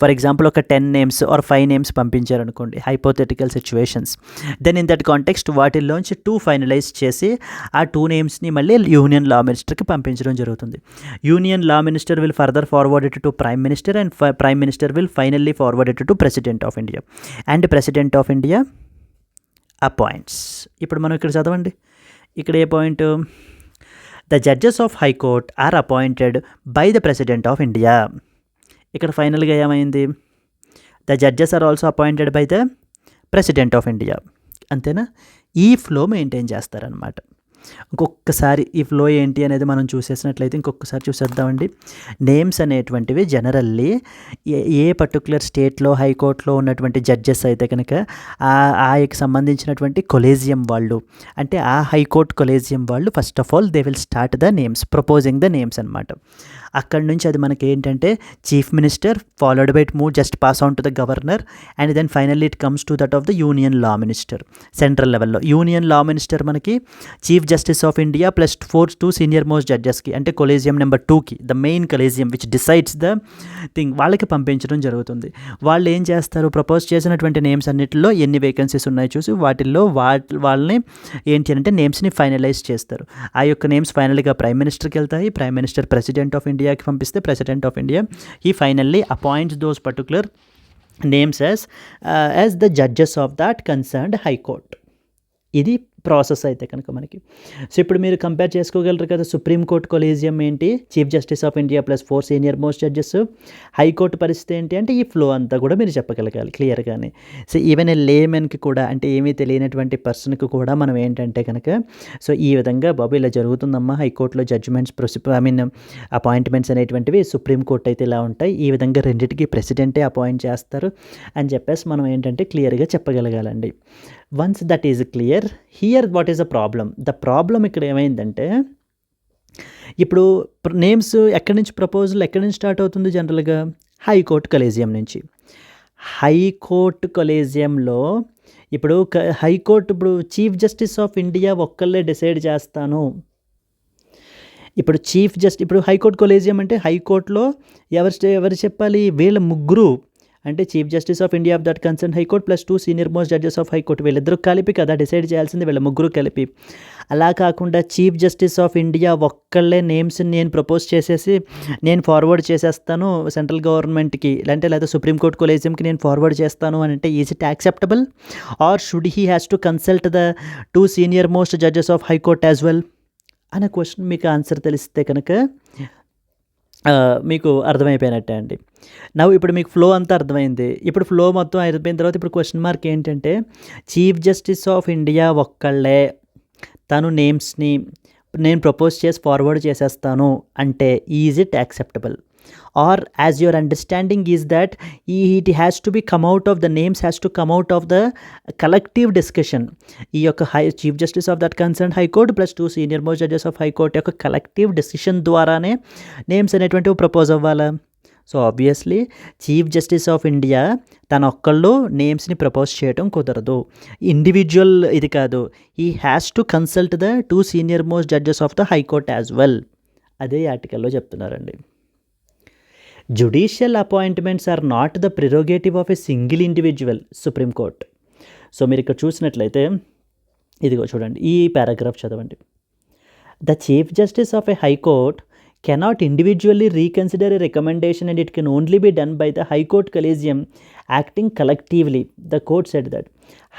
ఫర్ ఎగ్జాంపుల్ ఒక 10 నేమ్స్ ఆర్ 5 నేమ్స్ పంపించారనుకోండి, hypothetical situations. Then in that context వాటిల్లోంచి 2 ఫైనలైజ్ చేసి ఆ 2 నేమ్స్ని మళ్ళీ యూనియన్ లా మినిస్టర్కి పంపించడం జరుగుతుంది. Union law minister will further forward it to prime minister and prime minister will finally forward it to president of India and president of India appoints. ఇప్పుడు మనం ఇక్కడ చదవండి, ఇక్కడ ఏ point? The judges of High Court are appointed by the President of India. ఇక్కడ ఫైనల్గా ఏమైంది? The judges are also appointed by the President of India. అంతేనా? ఈ ఫ్లో మెయింటైన్ చేస్తారనమాట. ఇంకొకసారి ఈ ఫ్లో ఏంటి అనేది మనం చూసేసినట్లయితే ఇంకొకసారి చూసేద్దామండి. నేమ్స్ అనేటువంటివి జనరల్లీ ఏ పర్టికులర్ స్టేట్లో హైకోర్టులో ఉన్నటువంటి జడ్జెస్ అయితే కనుక ఆయనకి సంబంధించినటువంటి కొలేజియం వాళ్ళు, అంటే ఆ హైకోర్టు కొలేజియం వాళ్ళు first of all they will start the names, proposing the names అనమాట. అక్కడి నుంచి అది మనకి ఏంటంటే chief minister followed by move just pass on to the governor and then finally it comes to that of the union law minister. Central లెవెల్లో యూనియన్ లా మినిస్టర్ మనకి chief justice of India plus 2 senior most జడ్జెస్కి, అంటే కొలేజియం నెంబర్ 2కి, the main collegium which decides the thing, వాళ్ళకి పంపించడం జరుగుతుంది. వాళ్ళు ఏం చేస్తారు? ప్రపోజ్ చేసినటువంటి నేమ్స్ అన్నిటిలో ఎన్ని వేకెన్సీస్ ఉన్నాయో చూసి వాటిల్లో వాళ్ళని ఏంటి అంటే నేమ్స్ని ఫైనలైజ్ చేస్తారు. ఆ యొక్క నేమ్స్ ఫైనల్గా ప్రైమ్ మినిస్టర్కి వెళ్తాయి. ప్రైమ్ మినిస్టర్ ప్రెసిడెంట్ ఆఫ్ ఇండియాకి పంపిస్తే president of India he finally appoints those particular names as the judges of that concerned high court. ఇది ప్రాసెస్ అయితే కనుక మనకి. సో ఇప్పుడు మీరు కంపేర్ చేసుకోగలరు కదా, సుప్రీంకోర్టు కొలీజియం ఏంటి, chief justice of India plus 4 senior most judges. High court పరిస్థితి ఏంటి అంటే ఈ ఫ్లో అంతా కూడా మీరు చెప్పగలగాలి క్లియర్గానే. సో ఈవెన్ ఏ లేమెన్కి కూడా, అంటే ఏమీ తెలియనటువంటి పర్సన్కి కూడా మనం ఏంటంటే కనుక, సో ఈ విధంగా బాబు ఇలా జరుగుతుందమ్మా హైకోర్టులో జడ్జిమెంట్స్ అపాయింట్మెంట్స్ అనేటువంటివి, సుప్రీంకోర్టు అయితే ఇలా ఉంటాయి, ఈ విధంగా రెండింటికి ప్రెసిడెంటే అపాయింట్ చేస్తారు అని చెప్పేసి మనం ఏంటంటే క్లియర్గా చెప్పగలగాలండి. Once that is clear, here what is the problem ఇక్కడ ఏమైందంటే, ఇప్పుడు నేమ్స్ ఎక్కడి నుంచి, ప్రపోజల్ ఎక్కడి నుంచి స్టార్ట్ అవుతుంది జనరల్గా, హైకోర్టు కొలీజియం నుంచి. హైకోర్టు కొలీజియంలో ఇప్పుడు హైకోర్టు ఇప్పుడు చీఫ్ జస్టిస్ ఆఫ్ ఇండియా ఒక్కళ్ళే డిసైడ్ చేస్తాను. ఇప్పుడు ఇప్పుడు హైకోర్టు కొలీజియం అంటే హైకోర్టులో ఎవరు చెప్పాలి, వీళ్ళ ముగ్గురు, అంటే chief justice of India of that concern high court plus 2 senior most judges of high court, వీళ్ళిద్దరూ కలిపి కదా డిసైడ్ చేయాల్సింది, వీళ్ళ ముగ్గురు కలిపి. అలా కాకుండా చీఫ్ జస్టిస్ ఆఫ్ ఇండియా ఒక్కళ్ళే నేమ్స్ని నేను ప్రపోజ్ చేసేసి నేను ఫార్వర్డ్ చేసేస్తాను సెంట్రల్ గవర్నమెంట్కి, లేదా సుప్రీంకోర్టు కొలీజియంకి నేను ఫార్వర్డ్ చేస్తాను అని అంటే, is it acceptable or should he has to consult the 2 senior most judges of high court as well అనే క్వశ్చన్ మీకు ఆన్సర్ తెలిస్తే కనుక మీకు అర్థమైపోయినట్టే అండి. ఇప్పుడు మీకు ఫ్లో అంతా అర్థమైంది. ఇప్పుడు ఫ్లో మొత్తం అయిపోయిన తర్వాత ఇప్పుడు క్వశ్చన్ మార్క్ ఏంటంటే, చీఫ్ జస్టిస్ ఆఫ్ ఇండియా ఒక్కళ్ళే తను నేమ్స్ని నేను ప్రపోజ్ చేసి ఫార్వర్డ్ చేసేస్తాను అంటే, is it acceptable or as your understanding is that it has to be come out of the names has to come out of the collective discussion. ఈ యొక్క Chief justice of that concern high court plus 2 senior most judges of high court యొక్క కలెక్టివ్ డెసిషన్ ద్వారానే నేమ్స్ అనేటువంటివి ప్రపోజ్ అవ్వాలా? So obviously chief justice of India తన ఒక్కళ్ళు నేమ్స్ని ప్రపోజ్ చేయడం కుదరదు, ఇండివిజువల్ ఇది కాదు. He has to consult the 2 senior most judges of the high court as well. అదే ఆర్టికల్లో చెప్తున్నారండి. Judicial appointments are not the prerogative of a single individual, Supreme Court. So మీరు ఇక్కడ చూసినట్లయితే ఇదిగో చూడండి, ఈ పారాగ్రాఫ్ చదవండి. The chief justice of a high court cannot individually reconsider a recommendation and it can only be done by the High Court Collegium acting collectively. The court said that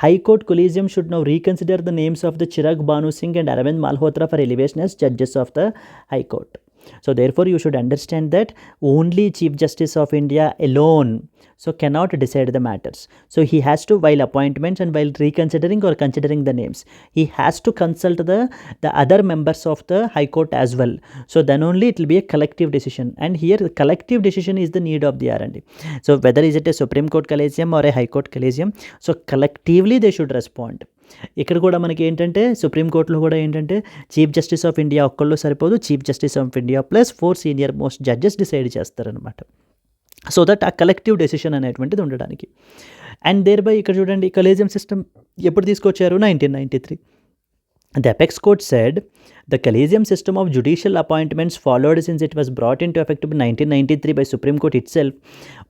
High Court Collegium should now reconsider the names of the Chirag Banu Singh and Aravind Malhotra for elevation as judges of the High Court. So therefore you should understand that only Chief Justice of India alone cannot decide the matters. So he has to, while appointments and while reconsidering or considering the names, he has to consult the other members of the High Court as well. So then only it will be a collective decision, and here collective decision is the need of the R&D. So whether is it a Supreme Court Collegium or a High Court Collegium, so collectively they should respond. ఇక్కడ కూడా మనకి ఏంటంటే సుప్రీంకోర్టులో కూడా ఏంటంటే చీఫ్ జస్టిస్ ఆఫ్ ఇండియా ఒక్కళ్ళు సరిపోదు, chief justice of India plus 4 senior most judges decide చేస్తారనమాట. సో దట్ ఆ కలెక్టివ్ డెసిషన్ అనేటువంటిది ఉండడానికి. అండ్ దేర్ బై ఇక్కడ చూడండి, కొలీజియం సిస్టమ్ ఎప్పుడు తీసుకొచ్చారు? 1993. The Apex Court said the collegium system of judicial appointments followed since it was brought into effect in 1993 by Supreme Court itself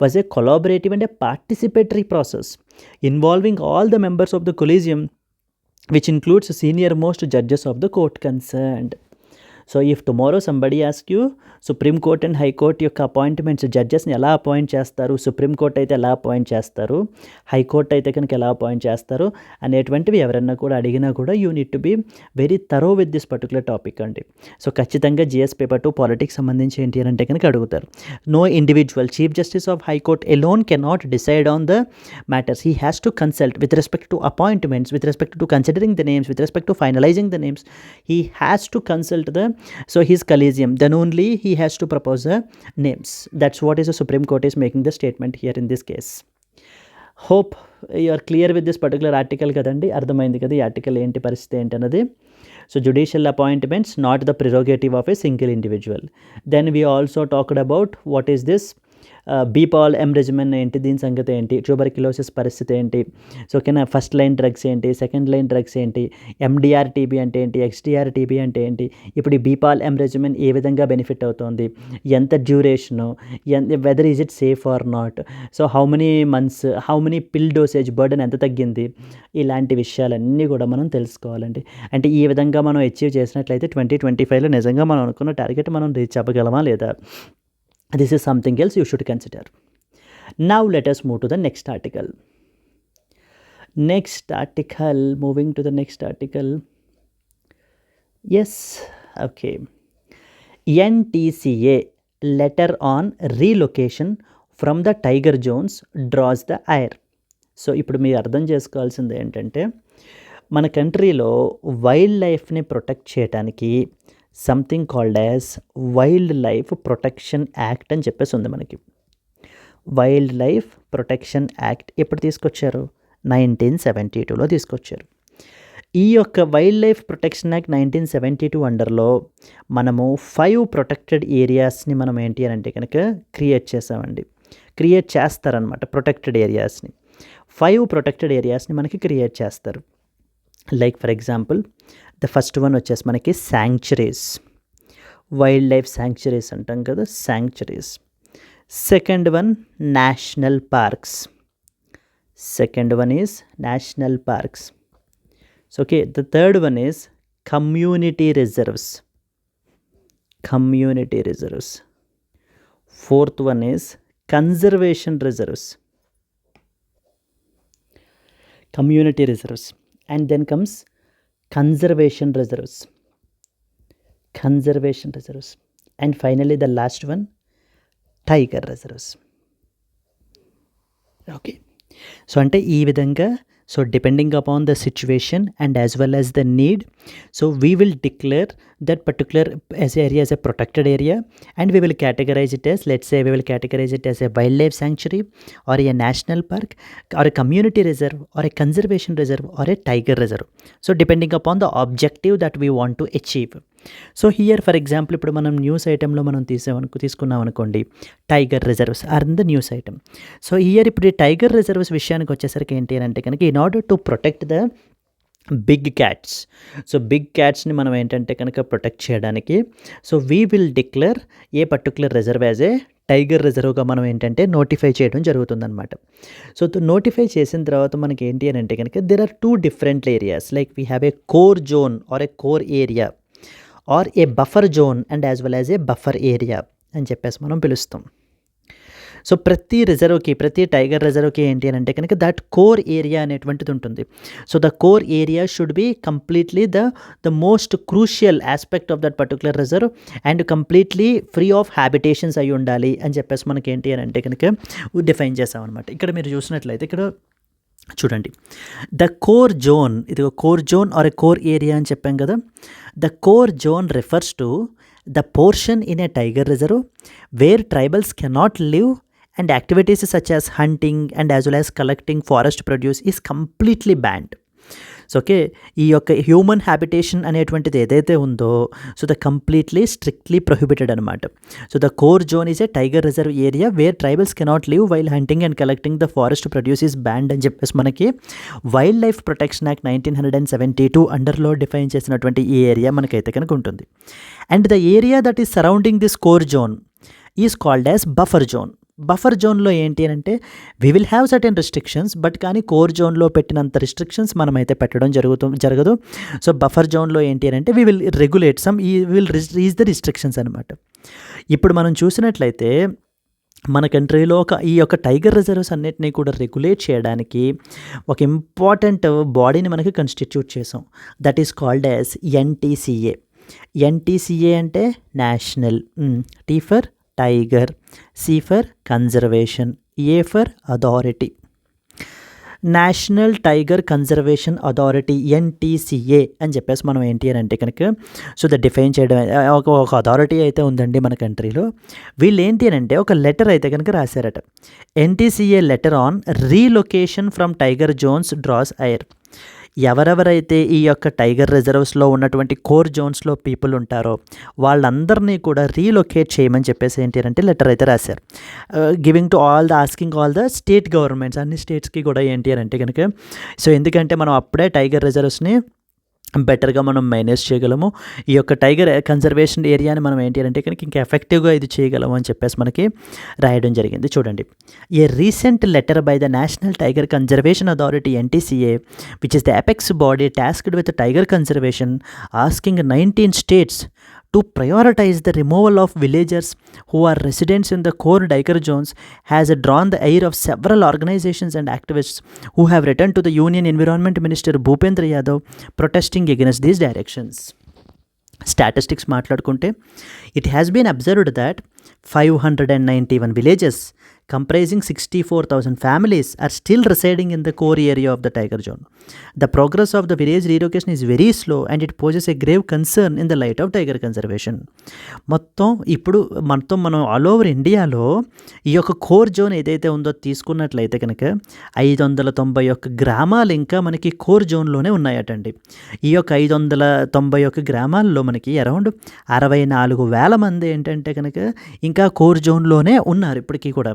was a collaborative and a participatory process involving all the members of the collegium, which includes senior most judges of the court concerned. So if tomorrow somebody asks you supreme Court and high court యొక్క అపాయింట్మెంట్స్, జడ్జెస్ని ఎలా అపాయింట్ చేస్తారు, సుప్రీంకోర్టు అయితే ఎలా అపాయింట్ చేస్తారు, హైకోర్టు అయితే కనుక ఎలా అపాయింట్ చేస్తారు అనేటువంటివి ఎవరన్నా కూడా అడిగినా కూడా you need to be very thorough with this particular topic అండి. సో ఖచ్చితంగా జిఎస్ పేపర్ 2 పాలిటిక్స్ సంబంధించి ఏంటి అని అంటే కనుక అడుగుతారు. No individual Chief justice of high court alone cannot decide on the matters. He has to consult with respect to appointments, with respect to considering the names, with respect to finalising the names. He has to consult his collegium, then only he has to propose the names. That's what is the Supreme Court is making the statement here in this case. Hope you are clear with this particular article kadandi. అర్థమైంది కదా ఈ ఆర్టికల్ ఏంటి పరిస్థితి ఏంటి అన్నది. So judicial appointments not the prerogative of a single individual. Then we also talked about what is this BPAL M regimen ఏంటి, దీని సంగతి ఏంటి, ట్యూబర్క్యులోసిస్ పరిస్థితి ఏంటి, సో ఓకేనా, ఫస్ట్ లైన్ డ్రగ్స్ ఏంటి, సెకండ్ లైన్ డ్రగ్స్ ఏంటి, ఎండిఆర్ టీబీ అంటే ఏంటి, ఎక్స్డిఆర్ టీబీ అంటే ఏంటి, ఇప్పుడు ఈ బీపాల్ ఎమ్ రెజిమెన్ ఏ విధంగా బెనిఫిట్ అవుతుంది, ఎంత duration, whether is it safe or not, so how many months, how many pill dosage burden ఎంత తగ్గింది, ఇలాంటి విషయాలన్నీ కూడా మనం తెలుసుకోవాలండి. అంటే ఈ విధంగా మనం అచీవ్ చేసినట్లయితే 2025లో నిజంగా మనం అనుకున్న టార్గెట్ మనం రీచ్ అవ్వగలమా లేదా, this is something else you should consider. Now let us move to the next article. Next article, moving to the next article. Yes, okay. NTCA letter on relocation from the tiger zones draws the ire. So ఇప్పుడు మీరు అర్థం చేసుకోవాల్సింది ఏంటంటే మన కంట్రీలో వైల్డ్ లైఫ్ని ప్రొటెక్ట్ చేయడానికి something called as wild life protection act అని చెప్పేసి ఉంది మనకి. వైల్డ్ లైఫ్ ప్రొటెక్షన్ యాక్ట్ ఎప్పుడు తీసుకొచ్చారు? 1972లో తీసుకొచ్చారు. ఈ యొక్క వైల్డ్ లైఫ్ ప్రొటెక్షన్ యాక్ట్ 1972 అండర్లో మనము 5 ప్రొటెక్టెడ్ ఏరియాస్ని మనం ఏంటి అని అంటే కనుక క్రియేట్ చేసామండి. క్రియేట్ చేస్తారనమాట ప్రొటెక్టెడ్ ఏరియాస్ని. 5 ప్రొటెక్టెడ్ ఏరియాస్ని మనకి క్రియేట్ చేస్తారు. Like for example the first one వచ్చేసి మనకి శాంక్చురీస్, వైల్డ్ లైఫ్ శాంక్చురీస్ అంటాం కదా, sanctuaries. Second one national parks. Second one is national parks. So okay, the third one is community reserves. Community reserves. Fourth one is conservation reserves. Community reserves, and then comes conservation reserves. Conservation reserves, and finally the last one, tiger reserves. Okay, so ante ee vidhanga, so depending upon the situation and as well as the need, so we will declare that particular as area as a protected area, and we will categorize it as, let's say we will categorize it as a wildlife sanctuary or a national park or a community reserve or a conservation reserve or a tiger reserve. So depending upon the objective that we want to achieve. So here for example ఇప్పుడు మనం న్యూస్ ఐటెంలో మనం తీసుకున్నాం అనుకోండి, tiger reserves are in the news item. So here ఇప్పుడు ఈ టైగర్ రిజర్వ్స్ విషయానికి వచ్చేసరికి ఏంటి అని అంటే కనుక in order to protect the big cats, so big క్యాట్స్ని మనం ఏంటంటే కనుక ప్రొటెక్ట్ చేయడానికి, so we will declare a particular reserve as a tiger రిజర్వ్గా మనం ఏంటంటే నోటిఫై చేయడం జరుగుతుందన్నమాట. సో నోటిఫై చేసిన తర్వాత మనకి ఏంటి అని అంటే కనుక there are 2 different areas, like we have a core zone or a core area or a buffer zone and as well as a buffer area అని చెప్పేసి మనం పిలుస్తాం. సో ప్రతి రిజర్వ్కి, ప్రతి టైగర్ రిజర్వ్కి ఏంటి అని అంటే కనుక దట్ కోర్ ఏరియా అనేటువంటిది ఉంటుంది. So the core area should be completely the most crucial aspect of that particular reserve and completely free of habitations అయి ఉండాలి అని చెప్పేసి మనకి ఏంటి అని అంటే కనుక డిఫైన్ చేసామన్నమాట. ఇక్కడ మీరు చూసినట్లయితే ఇక్కడ చూడండి, ద కోర్ జోన్, ఇది core zone or a core area అని చెప్పాం కదా. The core zone refers to the portion in a tiger reserve where tribals cannot live and activities such as hunting and as well as collecting forest produce is completely banned. So okay, ఈ యొక్క హ్యూమన్ హ్యాబిటేషన్ అనేటువంటిది ఏదైతే ఉందో, so the completely strictly prohibited అనమాట. So the core zone is a tiger reserve area where tribals cannot live while hunting and collecting the forest produce is banned అని చెప్పేసి మనకి వైల్డ్ లైఫ్ ప్రొటెక్షన్ యాక్ట్ 1972 అండర్లో డిఫైన్ చేసినటువంటి ఈ ఏరియా మనకైతే కనుక ఉంటుంది. And the area that is surrounding this core zone is called as buffer zone. Buffer జోన్లో ఏంటి అని అంటే we will have certain restrictions, but కానీ కోర్ జోన్లో పెట్టినంత రిస్ట్రిక్షన్స్ మనమైతే పెట్టడం జరగదు. సో బఫర్ జోన్లో ఏంటి అని అంటే we will regulate some, will reach the restrictions అనమాట. ఇప్పుడు మనం చూసినట్లయితే మన కంట్రీలో ఈ యొక్క టైగర్ రిజర్వ్స్ అన్నిటినీ కూడా రెగ్యులేట్ చేయడానికి ఒక ఇంపార్టెంట్ బాడీని మనకి కన్స్టిట్యూట్ చేసాం. That is called as NTCA. NTCA అంటే national, T for tiger, C for conservation, A for authority. National tiger conservation Authority NTCA అని చెప్పేసి మనం ఏంటి అని అంటే కనుక సో ద డిఫైన్ చేయడం ఒక అథారిటీ అయితే ఉందండి మన కంట్రీలో. వీళ్ళు ఏంటి అని అంటే ఒక లెటర్ అయితే కనుక రాశారట. NTCA letter on relocation from tiger zones draws ire. ఎవరెవరైతే ఈ యొక్క టైగర్ రిజర్వ్స్లో ఉన్నటువంటి కోర్ జోన్స్లో పీపుల్ ఉంటారో వాళ్ళందరినీ కూడా రీలొకేట్ చేయమని చెప్పేసి ఏంటి అంటే లెటర్ అయితే రాశారు. Giving to asking all the state governments, అన్ని స్టేట్స్కి కూడా ఏంటి అంటే కనుక సో ఎందుకంటే మనం అప్పుడే టైగర్ రిజర్వ్స్ని బెటర్గా మనం మేనేజ్ చేయగలము, ఈ యొక్క టైగర్ కన్జర్వేషన్ ఏరియాని మనం ఏంటి అంటే కనుక ఇంకా ఎఫెక్టివ్గా ఇది చేయగలము అని చెప్పేసి మనకి రాయడం జరిగింది. చూడండి, a recent letter by the National tiger conservation Authority NTCA which is the apex body tasked with tiger conservation asking 19 states to prioritize the removal of villagers who are residents in the core tiger zones has drawn the ire of several organizations and activists who have written to the Union Environment Minister Bhupendra Yadav protesting against these directions. Statistics మాట్లాడుకుంటే it has been observed that 591 villages comprising 64,000 families are still residing in the core area of the tiger zone. The progress of the village relocation is very slow and it poses a grave concern in the light of tiger conservation. మొత్తం మనం ఆల్ ఓవర్ ఇండియాలో ఈ యొక్క కోర్ జోన్ ఏదైతే ఉందో తీసుకున్నట్లయితే కనుక 591 గ్రామాలు ఇంకా మనకి కోర్ జోన్లోనే ఉన్నాయటండి. ఈ యొక్క 591 గ్రామాల్లో మనకి అరౌండ్ 64,000 మంది ఏంటంటే కనుక ఇంకా కోర్ జోన్లోనే ఉన్నారు ఇప్పటికీ కూడా.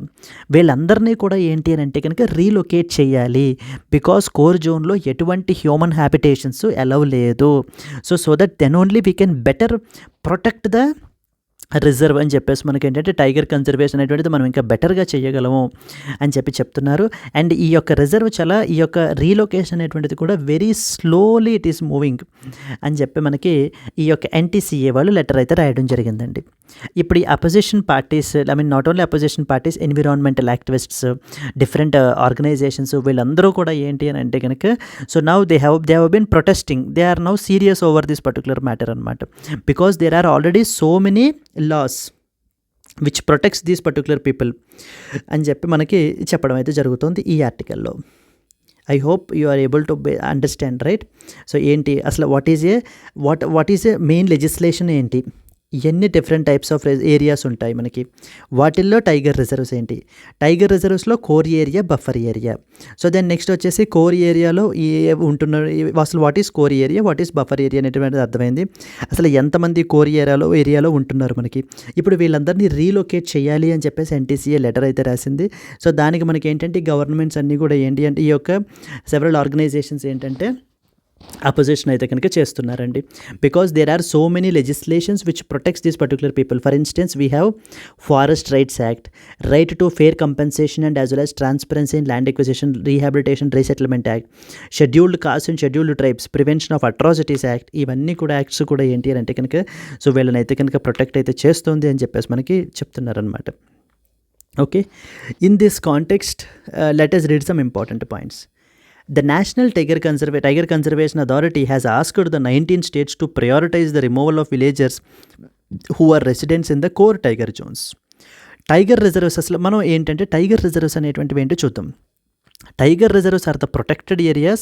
వీళ్ళందరినీ కూడా ఏంటి అని అంటే కనుక రీలొకేట్ చేయాలి, బికాస్ కోర్ జోన్లో ఎటువంటి హ్యూమన్ హ్యాబిటేషన్స్ అలౌ లేదు. So that then only we can better protect the reserve అని చెప్పేసి మనకి ఏంటంటే టైగర్ కన్జర్వేషన్ అనేటువంటిది మనం ఇంకా బెటర్గా చేయగలము అని చెప్తున్నారు. అండ్ ఈ యొక్క రిజర్వ్ ఈ యొక్క రీలొకేషన్ అనేటువంటిది కూడా very slowly it is moving అని చెప్పి మనకి ఈ యొక్క NTCA వాళ్ళు లెటర్ అయితే రాయడం జరిగిందండి. ఇప్పుడు ఈ opposition parties, not only opposition parties, environmental activists, different organisations, వీళ్ళందరూ కూడా ఏంటి అని అంటే కనుక so now they have been protesting, they are now serious over this particular matter అనమాట. Because there are already so many laws which protects these particular people అని చెప్పి మనకి చెప్పడం అయితే జరుగుతుంది ఈ ఆర్టికల్లో. I hope you are able to understand, right? So ఏంటి అసలు what is a main legislation ఏంటి, ఎన్ని డిఫరెంట్ టైప్స్ ఆఫ్ ఏరియాస్ ఉంటాయి మనకి, వాటిల్లో టైగర్ రిజర్వ్స్ ఏంటి, టైగర్ రిజర్వ్స్లో core area, buffer area. So then next వచ్చేసి కోర్ ఏరియాలో ఉంటున్నారు అసలు what is core area, what is buffer area అనేటువంటిది అర్థమైంది. అసలు ఎంతమంది కోర్ ఏరియాలో ఉంటున్నారు మనకి. ఇప్పుడు వీళ్ళందరినీ రీలొకేట్ చేయాలి అని చెప్పేసి NTCA లెటర్ అయితే రాసింది. సో దానికి మనకి ఏంటంటే గవర్నమెంట్స్ అన్నీ కూడా ఏంటి అంటే ఈ యొక్క సెవరల్ ఆర్గనైజేషన్స్ ఏంటంటే అపోజిషన్ అయితే కనుక చేస్తున్నారండి. Because there are so many legislations which protects these particular people. For instance we have forest rights act, right to fair compensation and as well as transparency in land acquisition, rehabilitation, resettlement act, scheduled caste and scheduled tribes, prevention of atrocities act, ఇవన్నీ కూడా యాక్ట్స్ కూడా ఏంటి అని అంటే కనుక సో వీళ్ళని అయితే కనుక ప్రొటెక్ట్ అయితే చేస్తుంది అని చెప్పేసి మనకి చెప్తున్నారనమాట. Okay, in this context let us read some important points. The National Tiger Conservation Authority has asked the 19 states to prioritize the removal of villagers who are residents in the core tiger zones. Tiger reserves అసలు మనం ఏంటంటే టైగర్ రిజర్వ్స్ అనేటువంటివి ఏంటో చూద్దాం. Tiger reserves are the protected areas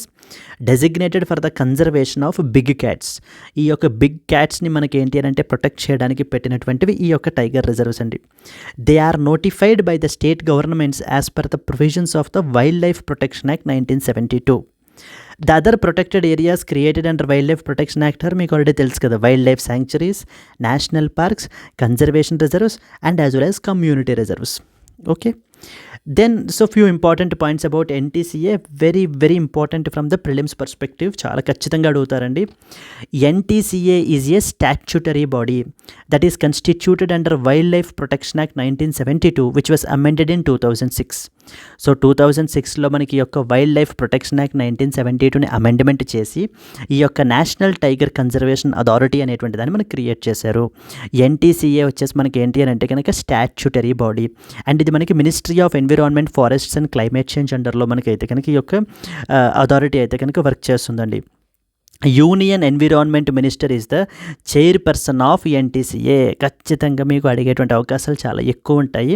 designated for the conservation of big cats. ఈ యొక్క బిగ్ క్యాట్స్ని మనకి ఏంటి అని అంటే ప్రొటెక్ట్ చేయడానికి పెట్టినటువంటివి ఈ యొక్క టైగర్ రిజర్వ్స్ అండి. They are notified by the state governments as per the provisions of the wild life protection act 1972. The other protected areas created under wild life protection act are మీకు ఆల్రెడీ తెలుసు కదా, wildlife sanctuaries, national parks, conservation reserves and as well as community reserves. Okay, then so few important points about NTCA, very important from the prelims perspective, చాలా ఖచ్చితంగా అడుగుతారండి. NTCA is a statutory body that is constituted under Wildlife Protection Act 1972 which was amended in 2006. So 2006లో మనకి ఈ యొక్క వైల్డ్ లైఫ్ ప్రొటెక్షన్ యాక్ట్ 1972ని అమెండ్మెంట్ చేసి ఈ యొక్క నేషనల్ టైగర్ కన్జర్వేషన్ అథారిటీ అనేటువంటి దాన్ని మనకి క్రియేట్ చేశారు. NTCA వచ్చేసి మనకి ఏంటి అని అంటే కనుక స్టాట్యూటరీ బాడీ అండ్ ఇది మనకి ministry of environment, forests and climate change అండర్లో మనకి అయితే కనుక ఈ యొక్క అథారిటీ అయితే కనుక వర్క్ చేస్తుందండి. Union environment minister is the chairperson of NTCA. ఖచ్చితంగా మీకు అడిగేటువంటి అవకాశాలు చాలా ఎక్కువ ఉంటాయి.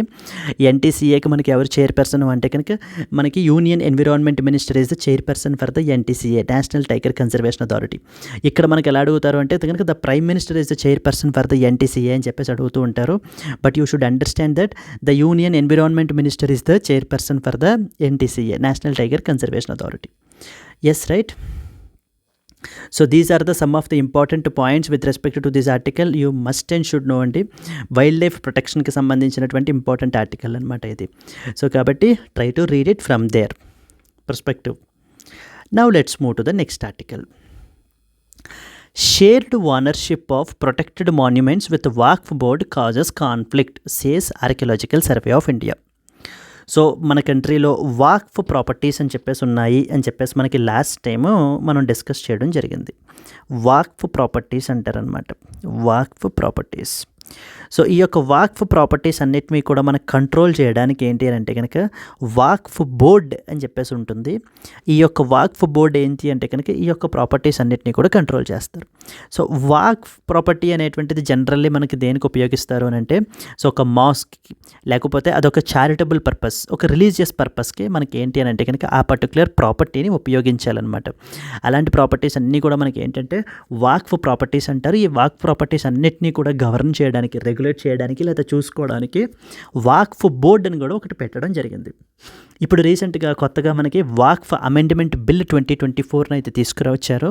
NTCAకి మనకి ఎవరు చైర్పర్సన్ అంటే కనుక మనకి union environment minister is the chairperson for the NTCA, national tiger conservation authority. ఇక్కడ మనకి ఎలా అడుగుతారు అంటే కనుక the prime minister is the chairperson for the NTCA అని చెప్పేసి అడుగుతూ ఉంటారు. But you should understand that the union environment minister is the chairperson for the NTCA, national tiger conservation authority. Yes, right. So these are the some of the important points with respect to this article you must and should know అండి. వైల్డ్ లైఫ్ ప్రొటెక్షన్కి సంబంధించినటువంటి ఇంపార్టెంట్ ఆర్టికల్ అనమాట ఇది. సో కాబట్టి try to read it from their perspective. Now let's move to the next article. Shared ownership of protected monuments with Waqf board causes conflict says archaeological survey of India. So మన కంట్రీలో వాక్ఫ్ ప్రాపర్టీస్ అని చెప్పేసి ఉన్నాయి అని చెప్పేసి మనకి లాస్ట్ టైము మనం డిస్కస్ చేయడం జరిగింది. వాక్ఫ్ ప్రాపర్టీస్ అంటారనమాట. వాక్ఫ్ ప్రాపర్టీస్. సో ఈ యొక్క వాక్ఫ్ ప్రాపర్టీస్ అన్నిటినీ కూడా మనకు కంట్రోల్ చేయడానికి ఏంటి అని అంటే కనుక వాక్ఫ్ బోర్డ్ అని చెప్పేసి ఉంటుంది. ఈ యొక్క వాక్ఫ్ బోర్డ్ ఏంటి అంటే కనుక ఈ యొక్క ప్రాపర్టీస్ అన్నిటినీ కూడా కంట్రోల్ చేస్తారు. సో వాక్ఫ్ ప్రాపర్టీ అనేటువంటిది జనరల్లీ మనకి దేనికి ఉపయోగిస్తారు అని అంటే, సో ఒక మాస్క్కి లేకపోతే అదొక చారిటబుల్ పర్పస్, ఒక రిలీజియస్ పర్పస్కి మనకి ఏంటి అని అంటే కనుక ఆ పర్టికులర్ ప్రాపర్టీని ఉపయోగించాలన్నమాట. అలాంటి ప్రాపర్టీస్ అన్నీ కూడా మనకి ఏంటంటే వాక్ఫ్ ప్రాపర్టీస్ అంటారు. ఈ వాక్ఫ్ ప్రాపర్టీస్ అన్నిటినీ కూడా గవర్న్ చేయడానికి, రెగ్యులేట్ చేయడానికి లేదా చూసుకోవడానికి వాక్ఫ్ బోర్డ్ అని కూడా ఒకటి పెట్టడం జరిగింది. ఇప్పుడు రీసెంట్గా కొత్తగా మనకి వాక్ఫ్ అమెండ్మెంట్ బిల్ 2024 అయితే తీసుకురావచ్చారు.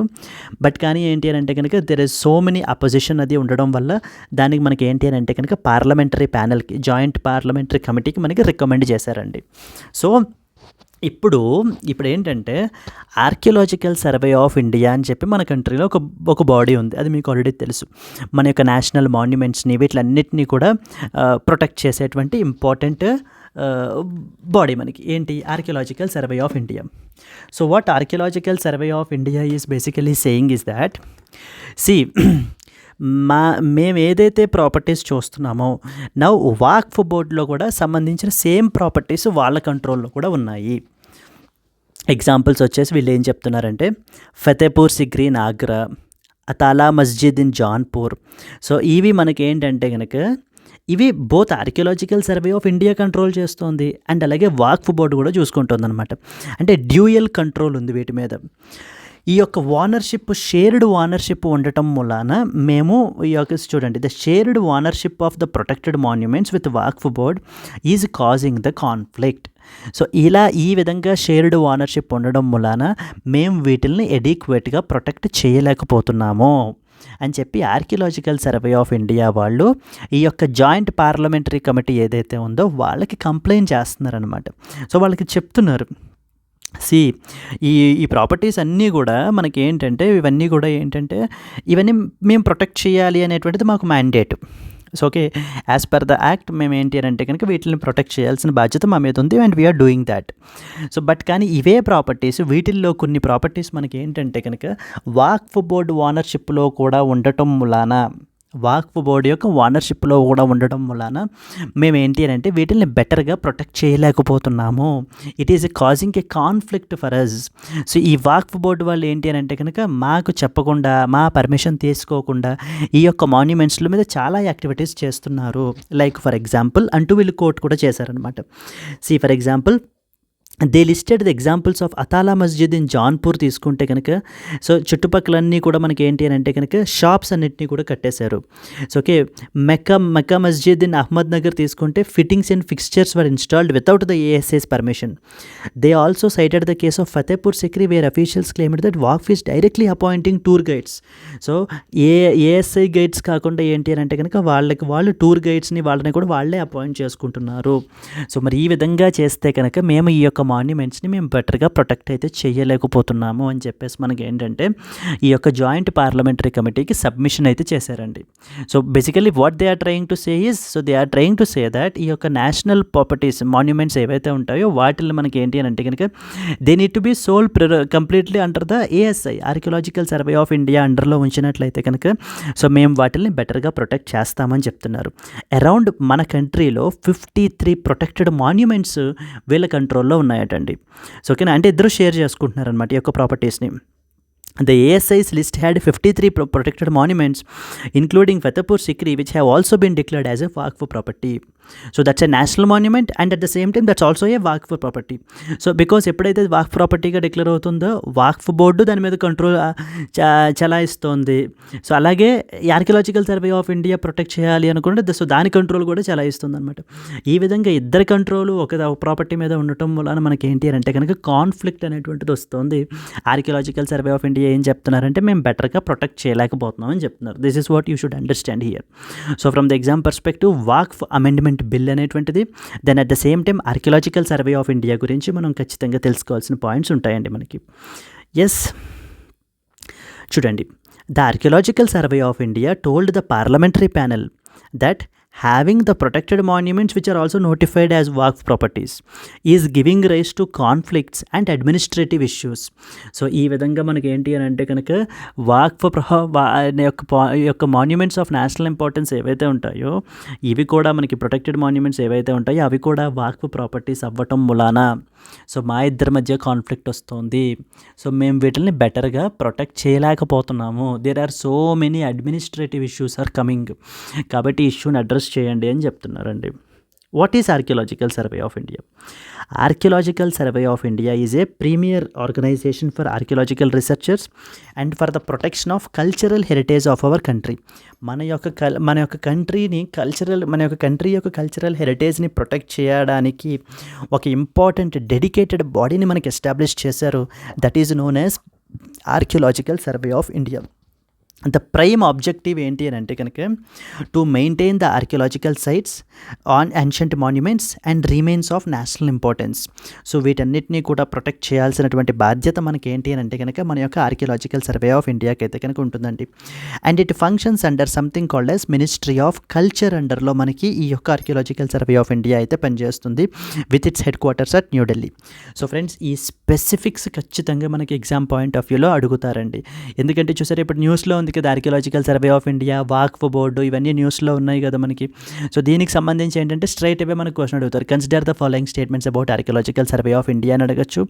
బట్ కానీ ఏంటి అని అంటే కనుక there is so many opposition అది ఉండడం వల్ల దానికి మనకి ఏంటి అని అంటే కనుక పార్లమెంటరీ ప్యానెల్కి, జాయింట్ పార్లమెంటరీ కమిటీకి మనకి రికమెండ్ చేశారండి. సో ఇప్పుడు ఏంటంటే ఆర్కియలాజికల్ సర్వే ఆఫ్ ఇండియా అని చెప్పి మన కంట్రీలో ఒక బాడీ ఉంది. అది మీకు ఆల్రెడీ తెలుసు. మన యొక్క నేషనల్ మాన్యుమెంట్స్ని వీటిలన్నిటినీ కూడా ప్రొటెక్ట్ చేసేటువంటి ఇంపార్టెంట్ బాడీ మనకి ఏంటి, archaeological survey of India. So what archaeological survey of India is basically saying is that మేము ఏదైతే ప్రాపర్టీస్ చూస్తున్నామో నౌ వాక్ఫ్ బోర్డులో కూడా సంబంధించిన సేమ్ ప్రాపర్టీస్ వాళ్ళ కంట్రోల్లో కూడా ఉన్నాయి. ఎగ్జాంపుల్స్ వచ్చేసి వీళ్ళు ఏం చెప్తున్నారంటే Fatehpur Sikri in Agra, Atala Masjid in Jaunpur. So ఇవి మనకి ఏంటంటే కనుక ఇవి both archaeological survey of India control చేస్తుంది అండ్ అలాగే వాక్ఫ్ బోర్డు కూడా చూసుకుంటుంది అనమాట. అంటే డ్యూయల్ కంట్రోల్ ఉంది వీటి మీద. ఈ యొక్క ఓనర్షిప్, షేర్డ్ ఓనర్షిప్ ఉండటం మూలాన మేము ఈ యొక్క చూడండి, the shared ownership of the protected monuments with Waqf board is causing the conflict. So ఈ విధంగా షేర్డ్ ఓనర్షిప్ ఉండడం మూలాన మేము వీటిల్ని ఎడిక్వేట్గా ప్రొటెక్ట్ చేయలేకపోతున్నాము అని చెప్పి ఆర్కియలాజికల్ సర్వే ఆఫ్ ఇండియా వాళ్ళు ఈ యొక్క జాయింట్ పార్లమెంటరీ కమిటీ ఏదైతే ఉందో వాళ్ళకి కంప్లైంట్ చేస్తున్నారనమాట. సో వాళ్ళకి చెప్తున్నారు, ఈ ప్రాపర్టీస్ అన్నీ కూడా మనకి ఏంటంటే ఇవన్నీ మేము ప్రొటెక్ట్ చేయాలి అనేటువంటిది మాకు mandate. So okay, as per the act మేము ఏంటి అని అంటే కనుక వీటిని ప్రొటెక్ట్ చేయాల్సిన బాధ్యత మా మీద ఉంది and we are doing that. So but కానీ ఇవే ప్రాపర్టీస్, వీటిల్లో కొన్ని ప్రాపర్టీస్ మనకి ఏంటంటే కనుక వాక్ఫ్ బోర్డు ఓనర్షిప్లో కూడా ఉండటం మూలాన, వాక్ఫ్ బోర్డు యొక్క ఓనర్షిప్లో కూడా ఉండడం వలన మేము ఏంటి అని అంటే వీటిని బెటర్గా ప్రొటెక్ట్ చేయలేకపోతున్నాము. It is causing a conflict for us. So ఈ వాక్ఫ్ బోర్డు వాళ్ళు ఏంటి అని అంటే కనుక మాకు చెప్పకుండా, మా పర్మిషన్ తీసుకోకుండా ఈ యొక్క మాన్యుమెంట్స్ల మీద చాలా యాక్టివిటీస్ చేస్తున్నారు. లైక్ ఫర్ ఎగ్జాంపుల్ అంటూ వీళ్ళు కోర్ట్ కూడా చేశారనమాట. For example they listed the examples of Atala Masjid in Jaunpur తీసుకుంటే కనుక, సో చుట్టుపక్కలన్నీ కూడా మనకి ఏంటి అని అంటే కనుక షాప్స్ అన్నింటినీ కూడా కట్టేశారు. So okay, Mecca Masjid in Ahmednagar తీసుకుంటే fittings and fixtures were installed without the ASI's permission. They also cited the case of Fatehpur Sikri where officials claimed that Waqf is directly appointing tour guides. So ASI guides కాకుండా ఏంటి అని అంటే కనుక వాళ్ళు టూర్ గైడ్స్ని వాళ్ళని కూడా వాళ్ళే అపాయింట్ చేసుకుంటున్నారు. సో మరి ఈ విధంగా చేస్తే కనుక మేము ఈ యొక్క మాన్యుమెంట్స్ని మేము బెటర్గా ప్రొటెక్ట్ అయితే చేయలేకపోతున్నాము అని చెప్పేసి మనకి ఏంటంటే ఈ యొక్క జాయింట్ పార్లమెంటరీ కమిటీకి సబ్మిషన్ అయితే చేశారండి. So basically what they are trying to say is, so they are trying to say that ఈ యొక్క నేషనల్ ప్రాపర్టీస్, మాన్యుమెంట్స్ ఏవైతే ఉంటాయో వాటిని మనకి ఏంటి అని అంటే కనుక they need to be sole completely under the ASI, archaeological survey of India అండర్లో ఉంచినట్లయితే కనుక సో మేము వాటిని బెటర్గా ప్రొటెక్ట్ చేస్తామని చెప్తున్నారు. అరౌండ్ మన కంట్రీలో 53 ప్రొటెక్టెడ్ మాన్యుమెంట్స్ వీళ్ళ కంట్రోల్లో ఉన్నాయటండి. సో ఓకేనా, అంటే ఇద్దరు షేర్ చేసుకుంటున్నారనమాట ఈ యొక్క ప్రాపర్టీస్ని. The ASI's list had 53 protected monuments, including Fatehpur Sikri, which have also been declared as a Waqf property. So that's a national monument and at the same time that's also a Waqf property. So because ఎప్పుడైతే వాక్ఫ్ ప్రాపర్టీగా డిక్లేర్ అవుతుందో వాక్ఫ్ బోర్డు దాని మీద కంట్రోల్ చలాయిస్తుంది. సో అలాగే archaeological survey of India protect చేయాలి అనుకుంటే సో దాని కంట్రోల్ కూడా చలాయిస్తుంది అనమాట. ఈ విధంగా ఇద్దరి కంట్రోల్ ఒక ప్రాపర్టీ మీద ఉండటం వలన మనకి ఏంటి అని అంటే కనుక కాన్ఫ్లిక్ట్ అనేటువంటిది వస్తుంది. ఆర్కియలాజికల్ సర్వే ఆఫ్ ఇండియా ఏం చెప్తున్నారంటే మేము బెటర్గా ప్రొటెక్ట్ చేయలేకపోతున్నాం అని చెప్తున్నారు. This is what you should understand here. So from the exam perspective Waqf amendment bill అనేటువంటిది, then at the same time archaeological survey of India గురించి మనం ఖచ్చితంగా తెలుసుకోవాల్సిన పాయింట్స్ ఉంటాయండి మనకి. ఎస్, చూడండి, the archaeological survey of India told the parliamentary panel that having the protected monuments which are also notified as Waqf properties is giving rise to conflicts and administrative issues. So ఈ విధంగా మనకి ఏంటి అని అంటే కనుక వాక్ఫ్ యొక్క మాన్యుమెంట్స్ ఆఫ్ నేషనల్ ఇంపార్టెన్స్ ఏవైతే ఉంటాయో ఇవి కూడా మనకి ప్రొటెక్టెడ్ మాన్యుమెంట్స్ ఏవైతే ఉంటాయో అవి కూడా వాక్ఫ్ ప్రాపర్టీస్ అవ్వటం మూలాన సో మా ఇద్దరి మధ్య కాన్ఫ్లిక్ట్ వస్తుంది. సో మేము వీటిని బెటర్గా ప్రొటెక్ట్ చేయలేకపోతున్నాము. There are so many administrative issues are coming. కాబట్టి ఇష్యూని అడ్రస్ చేయండి అని చెప్తున్నారండి. What is archaeological survey of India? Archaeological survey of India is a premier organisation for archaeological researchers and for the protection of cultural heritage of our country. మన యొక్క కంట్రీ యొక్క కల్చరల్ హెరిటేజ్ని ప్రొటెక్ట్ చేయడానికి ఒక ఇంపార్టెంట్ డెడికేటెడ్ బాడీని మనకి ఎస్టాబ్లిష్ చేశారు. That is known as archaeological survey of India. The prime objective ఏంటి అని అంటే కనుక to maintain the archaeological sites on ancient monuments and remains of national importance. So వీటన్నిటినీ కూడా ప్రొటెక్ట్ చేయాల్సినటువంటి బాధ్యత మనకి ఏంటి అని అంటే కనుక మన యొక్క ఆర్కియాలజికల్ సర్వే ఆఫ్ ఇండియాకి అయితే కనుక ఉంటుందండి. And it functions under something called as ministry of culture అండర్లో మనకి ఈ యొక్క ఆర్కియాలజికల్ సర్వే ఆఫ్ ఇండియా అయితే పనిచేస్తుంది with its headquarters at New Delhi. So friends, ఈ స్పెసిఫిక్స్ ఖచ్చితంగా మనకి ఎగ్జామ్ పాయింట్ ఆఫ్ వ్యూలో అడుగుతారండి. ఎందుకంటే చూసారు, ఇప్పుడు న్యూస్లో ఉంది కదా archaeological survey of India, Waqf board, ఇవన్నీ న్యూస్లో ఉన్నాయి కదా మనకి. సో దీనికి సంబంధించి ఏంటంటే స్ట్రైట్ అవే మనకు క్వశ్చన్ అడుగుతారు, consider the following statements about archaeological survey of India అని అడగచ్చు.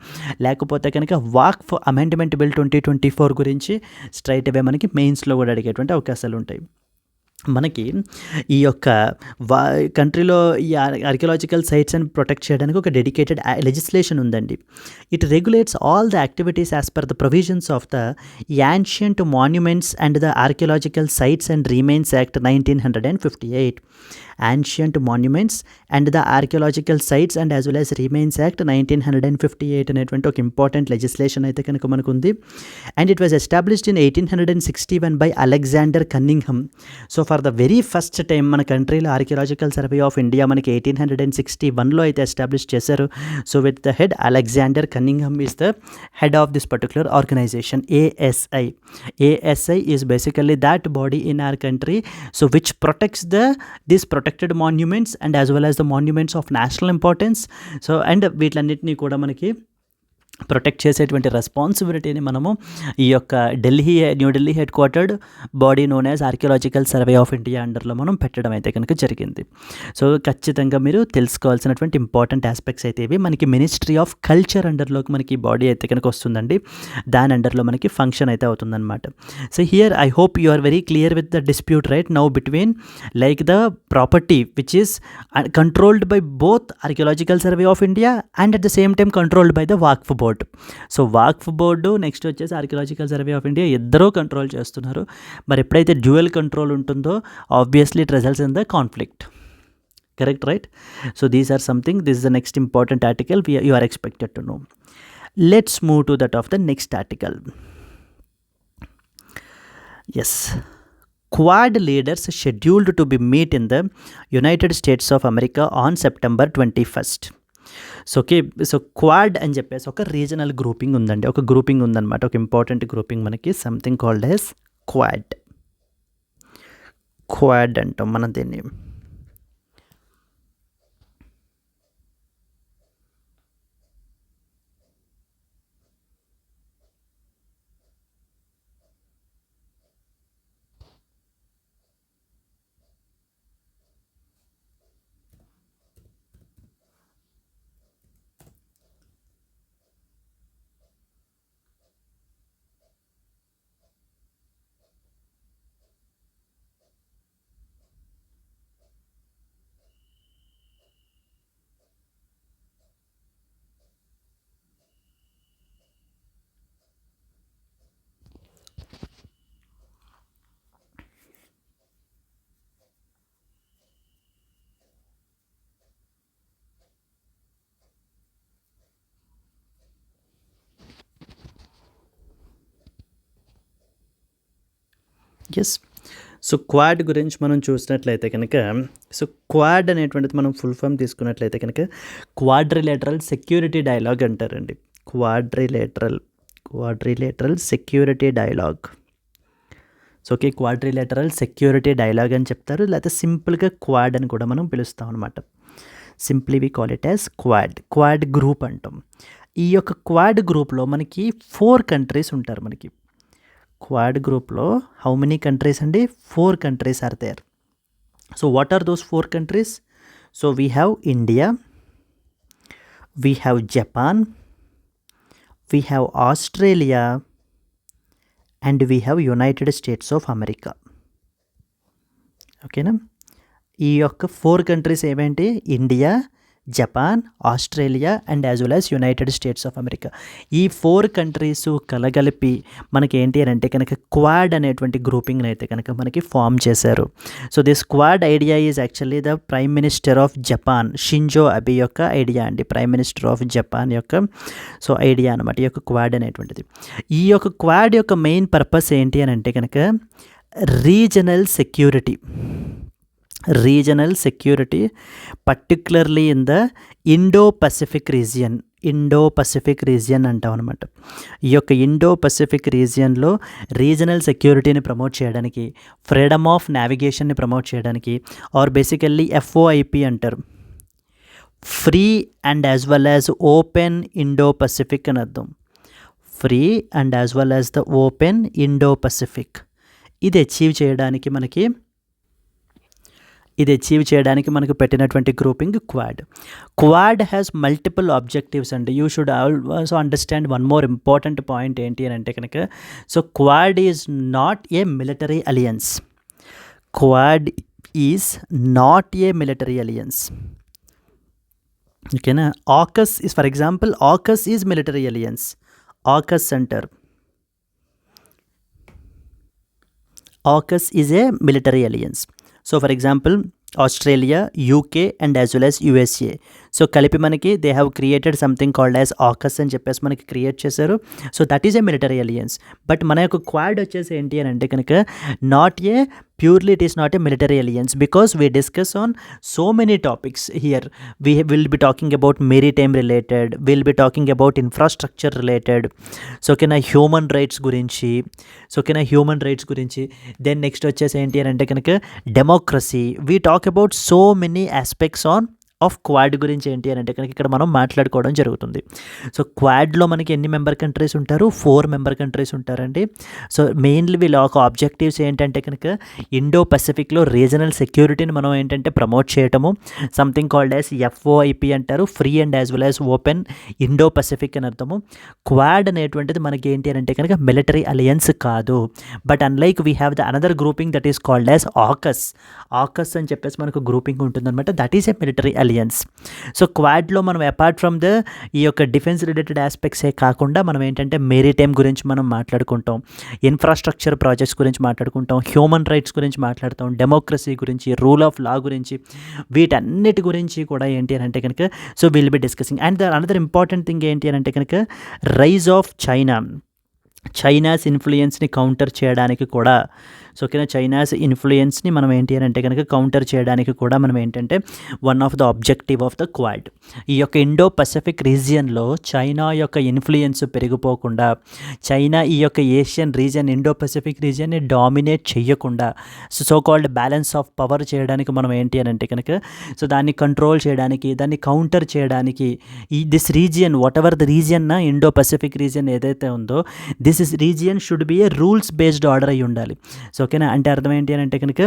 లేకపోతే కనుక వాక్ఫ్ అమెండ్మెంట్ బిల్ 2024 గురించి స్ట్రైట్ అవే మనకి మెయిన్స్లో కూడా అడిగేటువంటి అవకాశాలు ఉంటాయి. మనకి ఈ యొక్క కంట్రీలో ఈ ఆర్కియాలజికల్ సైట్స్ అని ప్రొటెక్ట్ చేయడానికి ఒక డెడికేటెడ్ లెజిస్లేషన్ ఉందండి. It regulates all the activities as per the provisions of the ancient monuments and the archaeological sites and remains act 1958. Ancient monuments and the archaeological sites and as well as remains act 1958 అనేటువంటి ఒక ఇంపార్టెంట్ లెజిస్లేషన్ అయితే కనుక మనకు ఉంది. And it was established in 1861 by Alexander Cunningham. So for the very first time మన కంట్రీలో ఆర్కియాలజికల్ సర్వే ఆఫ్ ఇండియా మనకి 1861లో అయితే ఎస్టాబ్లిష్ చేశారు. So with the head Alexander Cunningham is the head of this particular organisation, ASI. ASI is basically that body in our country so which protects these protected monuments and as well as the monuments of national importance. So and వీటిలన్నిటినీ కూడా మనకి ప్రొటెక్ట్ చేసేటువంటి రెస్పాన్సిబిలిటీని మనము ఈ యొక్క New Delhi headquartered body known as archaeological survey of India అండర్లో మనం పెట్టడం అయితే కనుక జరిగింది. సో ఖచ్చితంగా మీరు తెలుసుకోవాల్సినటువంటి ఇంపార్టెంట్ ఆస్పెక్ట్స్ అయితే ఇవి. మనకి మినిస్ట్రీ ఆఫ్ కల్చర్ అండర్లోకి మనకి బాడీ అయితే కనుక వస్తుందండి. దాని అండర్లో మనకి ఫంక్షన్ అయితే అవుతుందన్నమాట. So here I hope you are very clear with the dispute right now between like the property which is controlled by both Archaeological survey of India and at the same time controlled by the Waqf board. So Waqf board next వచ్చేసి ఆర్కియాలజికల్ సర్వే ఆఫ్ ఇండియా ఇద్దరూ కంట్రోల్ చేస్తున్నారు. మరి ఎప్పుడైతే డ్యూయల్ కంట్రోల్ ఉంటుందో obviously it results in the conflict. Correct, right? So these are something, this is the next important article you are expected to know. Let's move to that of the next article. Yes, Quad leaders scheduled to be meet in the United States of America on September 21st. So okay, so quad అని చెప్పేసి ఒక రీజనల్ గ్రూపింగ్ ఉందండి, ఒక గ్రూపింగ్ ఉందన్నమాట, ఒక ఇంపార్టెంట్ గ్రూపింగ్ మనకి సంథింగ్ కాల్డ్ యాజ్ క్వాడ్ అంటాం మనం దీన్ని. ఎస్, సో క్వాడ్ గురించి మనం చూసినట్లయితే కనుక, సో క్వాడ్ అనేటువంటిది మనం ఫుల్ ఫామ్ తీసుకున్నట్లయితే కనుక క్వాడ్రిలేటరల్ సెక్యూరిటీ డైలాగ్ అంటారండి. Quadrilateral security dialogue. So okay, quadrilateral security dialogue అని చెప్తారు, లేకపోతే సింపుల్గా క్వాడ్ అని కూడా మనం పిలుస్తాం అనమాట. Simply we call it as Quad group అంటాం. ఈ యొక్క క్వాడ్ గ్రూప్లో మనకి 4 కంట్రీస్ ఉంటారు. మనకి క్వాడ్ గ్రూప్లో హౌ మెనీ కంట్రీస్ అండి? 4 countries are there. So what are those 4 countries? So we have India, we have Japan, we have Australia and we have United States of America. ఓకేనా? ఈ యొక్క 4 కంట్రీస్ ఏమేంటి? India, Japan, Australia and as well as United States of America. ఈ 4 కంట్రీస్ కలగలిపి మనకి ఏంటి అని అంటే కనుక క్వాడ్ అనేటువంటి గ్రూపింగ్ని అయితే కనుక మనకి ఫామ్ చేశారు. So this quad idea is actually the prime minister of Japan Shinzo Abe యొక్క ఐడియా అండి. ప్రైమ్ మినిస్టర్ ఆఫ్ జపాన్ యొక్క సో ఐడియా అనమాట ఈ యొక్క క్వాడ్ అనేటువంటిది. ఈ యొక్క క్వాడ్ యొక్క మెయిన్ పర్పస్ ఏంటి అని అంటే కనుక regional security particularly in the Indo-Pacific region అంటాం అనమాట. ఈ యొక్క ఇండో-పసిఫిక్ రీజియన్లో రీజనల్ సెక్యూరిటీని ప్రమోట్ చేయడానికి, ఫ్రీడమ్ ఆఫ్ నావిగేషన్ని ప్రమోట్ చేయడానికి, ఆర్ బేసికల్లీ FOIP అంటారు, free and as well as open Indo-Pacific అని అర్థం. Free and as well as the open Indo-Pacific. ఇది అచీవ్ చేయడానికి మనకు పెట్టినటువంటి grouping Quad has multiple objectives అండి. You should also understand one more important point ఏంటి అని అంటే కనుక so Quad is not a military alliance. ఓకేనా? AUKUS is for example AUKUS is military alliance. AUKUS అంటారు, AUKUS is a military alliance. So for example, Australia, UK and as well as USA. So కలిపి మనకి they have created something called as AUKUS అని చెప్పేసి మనకి క్రియేట్ చేశారు. So that is a military alliance. But మన యొక్క క్వాడ్ వచ్చేసి ఏంటి అని అంటే కనుక purely it is not a military alliance, because we discuss on so many topics here. We will be talking about maritime related, we'll be talking about infrastructure related, so human rights gurinchi, then next వచ్చేసి ఏంటి అని అంటే కనుక democracy. We talk about so many aspects of quad గురించి ఏంటి అని అంటే కనుక ఇక్కడ మనం మాట్లాడుకోవడం జరుగుతుంది. సో క్వాడ్లో మనకి ఎన్ని మెంబర్ కంట్రీస్ ఉంటారు? 4 మెంబర్ కంట్రీస్ ఉంటారండి. సో మెయిన్లీ వీళ్ళ ఒక ఆబ్జెక్టివ్స్ ఏంటంటే కనుక ఇండో-పసిఫిక్లో రీజనల్ సెక్యూరిటీని మనం ఏంటంటే ప్రమోట్ చేయటము, సంథింగ్ కాల్డ్ యాజ్ FOIP అంటారు, free and as well as open Indo-Pacific అని అర్థము. క్వాడ్ అనేటువంటిది మనకి ఏంటి అని అంటే కనుక మిలిటరీ అలియన్స్ కాదు. But unlike we have the another grouping that is called as AUKUS అని చెప్పేసి మనకు గ్రూపింగ్ ఉంటుందన్నమాట. That is a military alliance. So క్వాడ్లో మనం అపార్ట్ ఫ్రమ్ ద ఈ యొక్క డిఫెన్స్ రిలేటెడ్ ఆస్పెక్ట్సే కాకుండా మనం ఏంటంటే మెరిటైమ్ గురించి మనం మాట్లాడుకుంటాం, ఇన్ఫ్రాస్ట్రక్చర్ ప్రాజెక్ట్స్ గురించి మాట్లాడుకుంటాం, హ్యూమన్ రైట్స్ గురించి మాట్లాడతాం, డెమోక్రసీ గురించి, రూల్ ఆఫ్ లా గురించి, వీటన్నిటి గురించి కూడా ఏంటి అని అంటే కనుక so will be discussing. And another important thing ఏంటి అని అంటే కనుక రైజ్ ఆఫ్ చైనాస్ ఇన్ఫ్లుయెన్స్ని కౌంటర్ చేయడానికి కూడా, సో ఓకేనా, చైనాస్ ఇన్ఫ్లుయెన్స్ని మనం ఏంటి అని అంటే కనుక కౌంటర్ చేయడానికి కూడా మనం ఏంటంటే one of the objective of the quad. ఈ యొక్క ఇండో-పసిఫిక్ రీజియన్లో చైనా యొక్క ఇన్ఫ్లుయెన్స్ పెరిగిపోకుండా, చైనా ఈ యొక్క ఏషియన్ రీజియన్ ఇండో-పసిఫిక్ రీజియన్ని డామినేట్ చేయకుండా, so called balance of power చేయడానికి మనం ఏంటి అని అంటే కనుక సో దాన్ని కంట్రోల్ చేయడానికి, దాన్ని కౌంటర్ చేయడానికి this region, what ever the region Indo Pacific region ఏదైతే ఉందో this is region should be A rules based order అయి ఉండాలి. సో ఓకేనా, అంటే అర్థం ఏంటి అని అంటే కనుక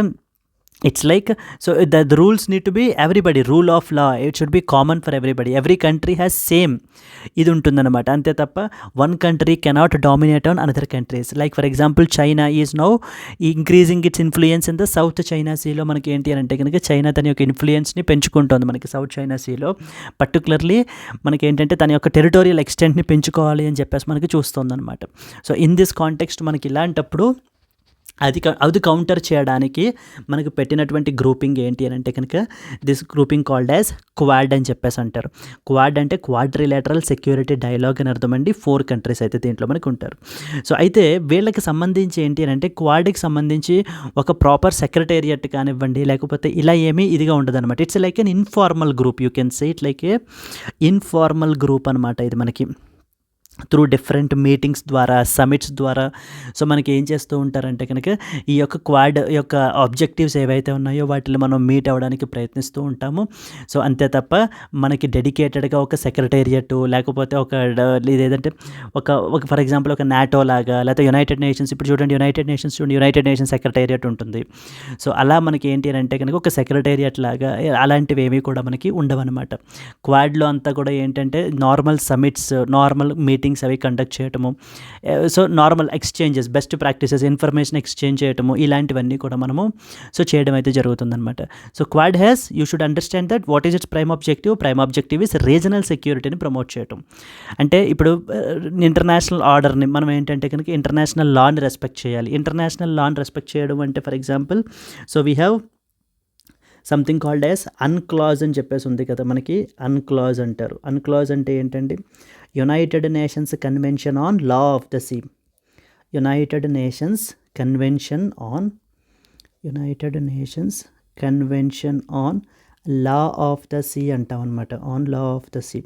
it's like so the rules need to be everybody, rule of law it should be common for everybody, every country has same ఇది ఉంటుందన్నమాట. అంతే తప్ప one country cannot dominate on another countries. Like for example China is now increasing its influence in the South China సీలో. మనకి ఏంటి అని అంటే కనుక చైనా తన యొక్క ఇన్ఫ్లుయెన్స్ని పెంచుకుంటుంది మనకి సౌత్ చైనా సీలో. పర్టికులర్లీ మనకి ఏంటంటే తన యొక్క టెరిటోరియల్ ఎక్స్టెంట్ని పెంచుకోవాలి అని చెప్పేసి మనకి చూస్తుందన్నమాట. సో ఇన్ దిస్ కాంటెక్స్ట్ మనకి ఇలాంటప్పుడు అది కౌంటర్ చేయడానికి మనకు పెట్టినటువంటి గ్రూపింగ్ ఏంటి అని అంటే కనుక this grouping called as quad అని చెప్పేసి అంటారు. క్వాడ్ అంటే క్వాడ్రిలేటరల్ సెక్యూరిటీ డైలాగ్ అని అర్థమండి. 4 కంట్రీస్ అయితే దీంట్లో మనకు ఉంటారు. సో అయితే వీళ్ళకి సంబంధించి ఏంటి అని అంటే క్వాడ్కి సంబంధించి ఒక ప్రాపర్ సెక్రటేరియట్ కానివ్వండి, లేకపోతే ఇలా ఏమీ ఇదిగా ఉండదు అనమాట. It's like an informal group, you can say it like A informal group అనమాట ఇది మనకి. త్రూ డిఫరెంట్ మీటింగ్స్ ద్వారా, సమిట్స్ ద్వారా. సో మనకి ఏం చేస్తూ ఉంటారంటే కనుక ఈ యొక్క క్వాడ్ యొక్క ఆబ్జెక్టివ్స్ ఏవైతే ఉన్నాయో వాటిని మనం మీట్ అవ్వడానికి ప్రయత్నిస్తూ ఉంటాము. సో అంతే తప్ప మనకి డెడికేటెడ్గా ఒక సెక్రటేరియట్ లేకపోతే ఇదేంటంటే ఒక ఒక ఫర్ ఎగ్జాంపుల్ ఒక నాటో లాగా, లేకపోతే యునైటెడ్ నేషన్స్, ఇప్పుడు చూడండి యునైటెడ్ నేషన్స్ సెక్రటేరియట్ ఉంటుంది. సో అలా మనకి ఏంటి అని అంటే కనుక ఒక సెక్రటేరియట్ లాగా అలాంటివి ఏమీ కూడా మనకి ఉండవన్నమాట. క్వాడ్లో అంతా కూడా ఏంటంటే నార్మల్ సమిట్స్, నార్మల్ మీటింగ్స్ అవి కండక్ట్ చేయటము, so normal exchanges, best practices, information exchange చేయటము, ఇలాంటివన్నీ కూడా మనము సో చేయడం అయితే జరుగుతుందన్నమాట. So Quad has, you should understand that what is its prime objective is regional సెక్యూరిటీని ప్రమోట్ చేయటం. అంటే ఇప్పుడు ఇంటర్నేషనల్ ఆర్డర్ని మనం ఏంటంటే కనుక ఇంటర్నేషనల్ లాని రెస్పెక్ట్ చేయాలి. ఇంటర్నేషనల్ లాని రెస్పెక్ట్ చేయడం అంటే for example so we have something called as UNCLOS అని చెప్పేసి ఉంది కదా మనకి. అన్క్లాజ్ అంటారు. అన్క్లాజ్ అంటే ఏంటండి, United Nations convention on law of the sea. United Nations convention on law of the sea అంటాం అనమాట. On law of the sea.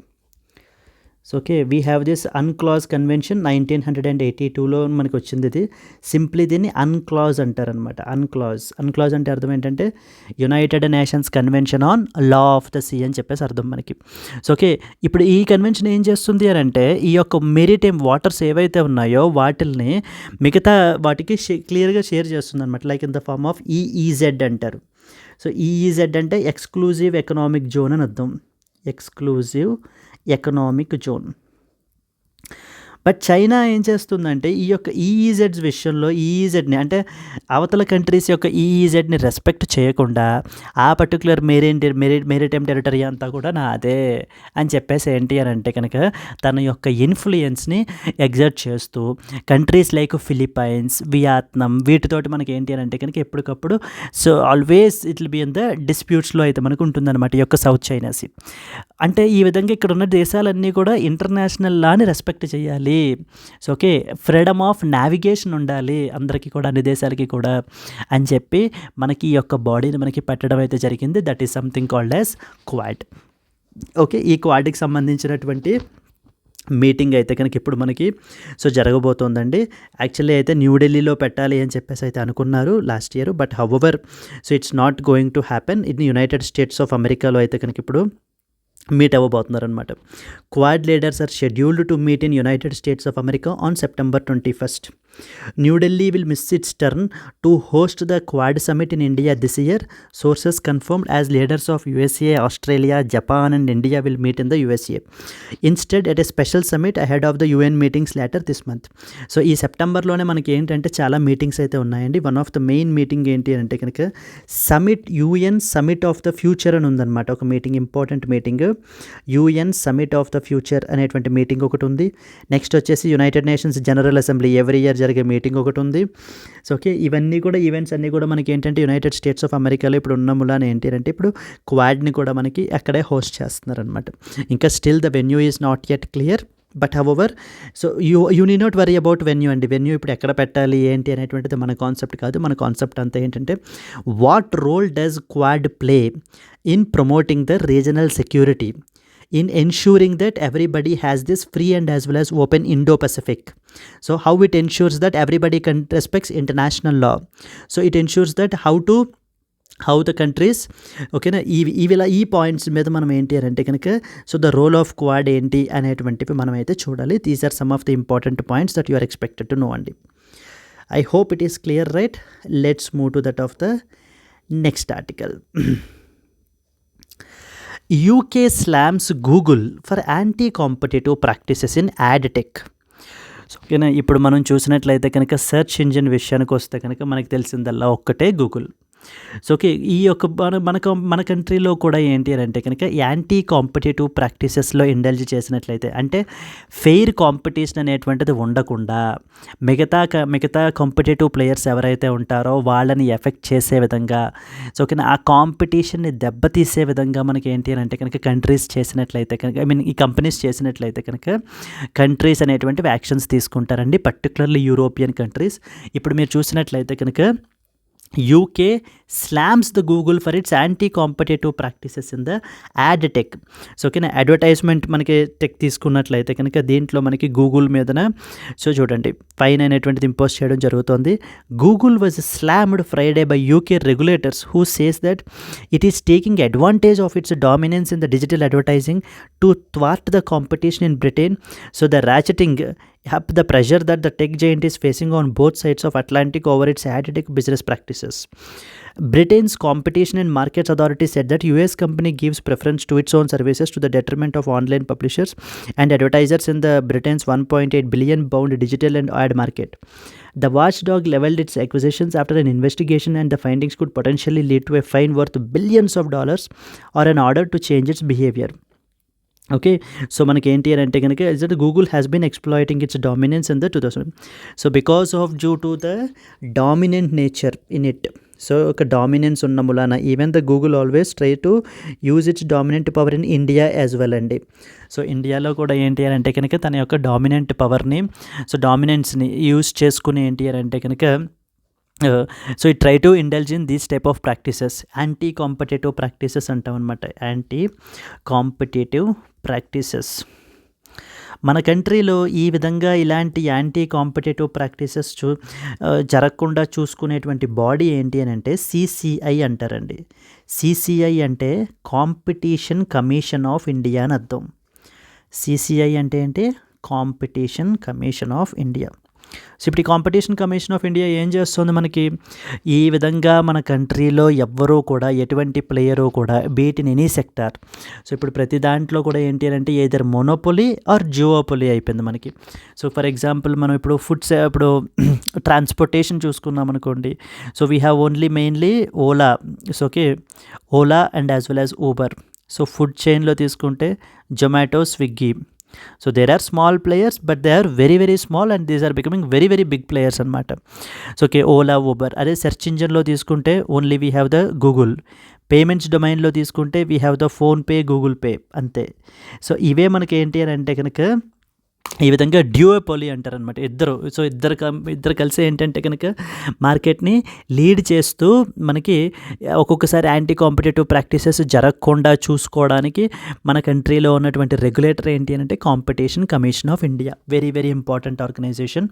So okay, we have this UNCLOS convention 1982లో మనకు వచ్చింది. ఇది సింప్లీ దీన్ని అన్క్లాజ్ అంటారనమాట. అన్క్లాజ్ అంటే అర్థం ఏంటంటే United Nations convention on law of the Sea అని చెప్పేసి అర్థం మనకి. సో ఓకే, ఇప్పుడు ఈ కన్వెన్షన్ ఏం చేస్తుంది అని అంటే ఈ యొక్క మెరిటైమ్ వాటర్స్ ఏవైతే ఉన్నాయో వాటిల్ని మిగతా వాటికి క్లియర్గా షేర్ చేస్తుంది అనమాట. Like in the form of EEZ అంటారు. సో ఈఈజెడ్ అంటే ఎక్స్క్లూజివ్ ఎకనామిక్ జోన్ అని అర్థం. Exclusive economic zone. But China ఏం చేస్తుందంటే ఈ యొక్క ఈఈజెడ్స్ విషయంలో ఈఈజెడ్ని అంటే అవతల కంట్రీస్ యొక్క ఈఈజెడ్ని రెస్పెక్ట్ చేయకుండా ఆ పర్టికులర్ మెరిటైమ్ టెరిటరీ అంతా కూడా నాదే అని చెప్పేసి ఏంటి అని అంటే కనుక తన యొక్క ఇన్ఫ్లుయెన్స్ని ఎగ్జర్ట్ చేస్తూ కంట్రీస్ లైక్ ఫిలిప్పైన్స్, వియత్నాం వీటితోటి మనకి ఏంటి అని అంటే కనుక ఎప్పటికప్పుడు so always it will be in the డిస్ప్యూట్స్లో అయితే మనకు ఉంటుందన్నమాట ఈ యొక్క సౌత్ చైనా సీ. అంటే ఈ విధంగా ఇక్కడ ఉన్న దేశాలన్నీ కూడా ఇంటర్నేషనల్ లాని రెస్పెక్ట్ చేయాలి. So okay, freedom of navigation ఉండాలి అందరికీ కూడా, అన్ని దేశాలకి కూడా అని చెప్పి మనకి ఈ యొక్క బాడీని మనకి పెట్టడం అయితే జరిగింది. That is something called as quad. Okay, ఈ క్వాడ్కి సంబంధించినటువంటి మీటింగ్ అయితే కనుక ఇప్పుడు మనకి సో జరగబోతోందండి. యాక్చువల్లీ అయితే న్యూఢిల్లీలో పెట్టాలి అని చెప్పేసి అయితే అనుకున్నారు last year. But however so it's not going to happen. In United States of అమెరికాలో అయితే కనుక ఇప్పుడు మీట్ అవ్వబోతున్నారనమాట. Quad leaders are scheduled to meet in United States of America on September 21st. New Delhi will miss its turn to host the Quad Summit in India this year. Sources confirmed as leaders of USA, Australia, Japan and India will meet in the USA. Instead, at a special summit ahead of the UN meetings later this month. So ఈ సెప్టెంబర్లోనే మనకి ఏంటంటే చాలా మీటింగ్స్ అయితే ఉన్నాయండి. One of the main meeting ఏంటి అంటే కనుక UN summit of the future అని ఉందన్నమాట. ఒక meeting, important meeting, UN summit of the future అనేటువంటి మీటింగ్ ఒకటి ఉంది. నెక్స్ట్ వచ్చేసి United nations general assembly every year జరిగే మీటింగ్ ఒకటి ఉంది. సో ఓకే, ఇవన్నీ కూడా ఈవెంట్స్ అన్నీ కూడా మనకి ఏంటంటే యునైటెడ్ స్టేట్స్ ఆఫ్ అమెరికాలో ఇప్పుడు ఉన్న మూలాన ఏంటి అంటే ఇప్పుడు క్వాడ్ని కూడా మనకి అక్కడే హోస్ట్ చేస్తున్నారనమాట. ఇంకా still the venue is not yet clear. But however so you need not worry about venue అండి. వెన్యూ ఇప్పుడు ఎక్కడ పెట్టాలి ఏంటి అనేటువంటిది మన కాన్సెప్ట్ కాదు. మన కాన్సెప్ట్ అంతా ఏంటంటే what role does Quad play in promoting the regional security, in ensuring that everybody has this free and as well as open Indo-Pacific. So how it ensures that everybody respects international law. So it ensures that how the countries ఓకేనా ఈ పాయింట్స్ మీద మనం ఏంటి అని అంటే కనుక so the role of Quad ఏంటి అనేటువంటివి మనం అయితే చూడాలి. These are some of the important points that you are expected to know అండి. I hope it is clear, right? Let's move to that of the next article. UK slams Google for anti-competitive practices in ad tech. So ఓకేనా, ఇప్పుడు మనం చూసినట్లయితే కనుక సెర్చ్ ఇంజిన్ విషయానికి వస్తే కనుక మనకు తెలిసిందల్లా ఒక్కటే గూగుల్. సో ఓకే, ఈ యొక్క మన కంట్రీలో కూడా ఏంటి అని అంటే కనుక యాంటీ కాంపిటేటివ్ ప్రాక్టీసెస్లో ఇండల్జ్ చేసినట్లయితే అంటే ఫెయిర్ కాంపిటీషన్ అనేటువంటిది ఉండకుండా మిగతా కాంపిటేటివ్ ప్లేయర్స్ ఎవరైతే ఉంటారో వాళ్ళని ఎఫెక్ట్ చేసే విధంగా సో ఓకేనా ఆ కాంపిటీషన్ని దెబ్బతీసే విధంగా మనకి ఏంటి అని అంటే కనుక కంట్రీస్ చేసినట్లయితే కనుక ఈ కంపెనీస్ చేసినట్లయితే కనుక కంట్రీస్ అనేటువంటివి యాక్షన్స్ తీసుకుంటారండి. Particularly European countries. ఇప్పుడు మీరు చూసినట్లయితే కనుక UK slams the Google for its anti-competitive practices in the ad tech. So ఓకేనా, అడ్వర్టైజ్మెంట్ మనకి టెక్ తీసుకున్నట్లయితే కనుక దీంట్లో మనకి గూగుల్ మీదన సో చూడండి ఫైన్ అనేటువంటిది ఇంపోజ్ చేయడం జరుగుతుంది. Google was slammed Friday by UK regulators who says that it is taking advantage of its dominance in the digital advertising to thwart the competition in Britain. So the ratcheting up the pressure that the tech giant is facing on both sides of Atlantic over its ad tech business practices. Britain's Competition and Markets Authority said that US company gives preference to its own services to the detriment of online publishers and advertisers in the Britain's 1.8 billion pound digital and ad market. The watchdog leveled its acquisitions after an investigation, and the findings could potentially lead to a fine worth billions of dollars or an order to change its behavior. Okay, so మనకి ఏంటి అని అంటే కనుక is that Google has been exploiting its dominance in the 2000. So because of due to the dominant nature in it, so ఒక డామినెన్స్ ఉన్న మూలాన even the Google always try to use its dominant power in India as well అండి. సో ఇండియాలో కూడా ఏంటి అని అంటే కనుక తన యొక్క డామినెంట్ పవర్ని, సో డామినెన్స్ని యూజ్ చేసుకుని ఏంటి అని అంటే కనుక so it try to indulge in these type of practices, anti competitive practices అంటాం అనమాట. యాంటీ కాంపిటేటివ్ ప్రాక్టీసెస్ మన కంట్రీలో ఈ విధంగా ఇలాంటి యాంటీ కాంపిటేటివ్ ప్రాక్టీసెస్ జరగకుండా చూసుకునేటువంటి బాడీ ఏంటి అని అంటే సిసిఐ అంటారండి. సిసిఐ అంటే కాంపిటీషన్ కమిషన్ ఆఫ్ ఇండియా అని అర్థం. సిసిఐ అంటే ఏంటి? Competition commission of India. So ఇప్పుడు ఈ కాంపిటీషన్ కమిషన్ ఆఫ్ ఇండియా ఏం చేస్తుంది మనకి, ఈ విధంగా మన కంట్రీలో ఎవ్వరూ కూడా ఎటువంటి ప్లేయరు కూడా beat in any sector, so ఇప్పుడు ప్రతి దాంట్లో కూడా ఏంటి అంటే ఏదర్ మొనోపొలీ ఆర్ జియోపొలీ అయిపోయింది మనకి. సో ఫర్ ఎగ్జాంపుల్ మనం ఇప్పుడు ఇప్పుడు ట్రాన్స్పోర్టేషన్ చూసుకున్నాం అనుకోండి, so we have only mainly Ola, so okay, Ola and as well as Uber. So food చైన్లో తీసుకుంటే Zomato, Swiggy. So there are small players but they are very very small and these are becoming very very big players అనమాట. So okay, Ola, Uber. అదే సెర్చ్ ఇంజన్లో తీసుకుంటే only we have the Google. Payments డొమైన్లో తీసుకుంటే we have the PhonePe, Google Pay, అంతే. సో ఇవే మనకి ఏంటి అని అంటే కనుక ఈ విధంగా డ్యూయోపొలీ అంటారనమాట. ఇద్దరు కలిసి ఏంటంటే కనుక మార్కెట్ని లీడ్ చేస్తూ మనకి ఒక్కొక్కసారి యాంటీ కాంపిటేటివ్ ప్రాక్టీసెస్ జరగకుండా చూసుకోవడానికి మన కంట్రీలో ఉన్నటువంటి రెగ్యులేటర్ ఏంటి అని అంటే Competition commission of India. Very very important organisation.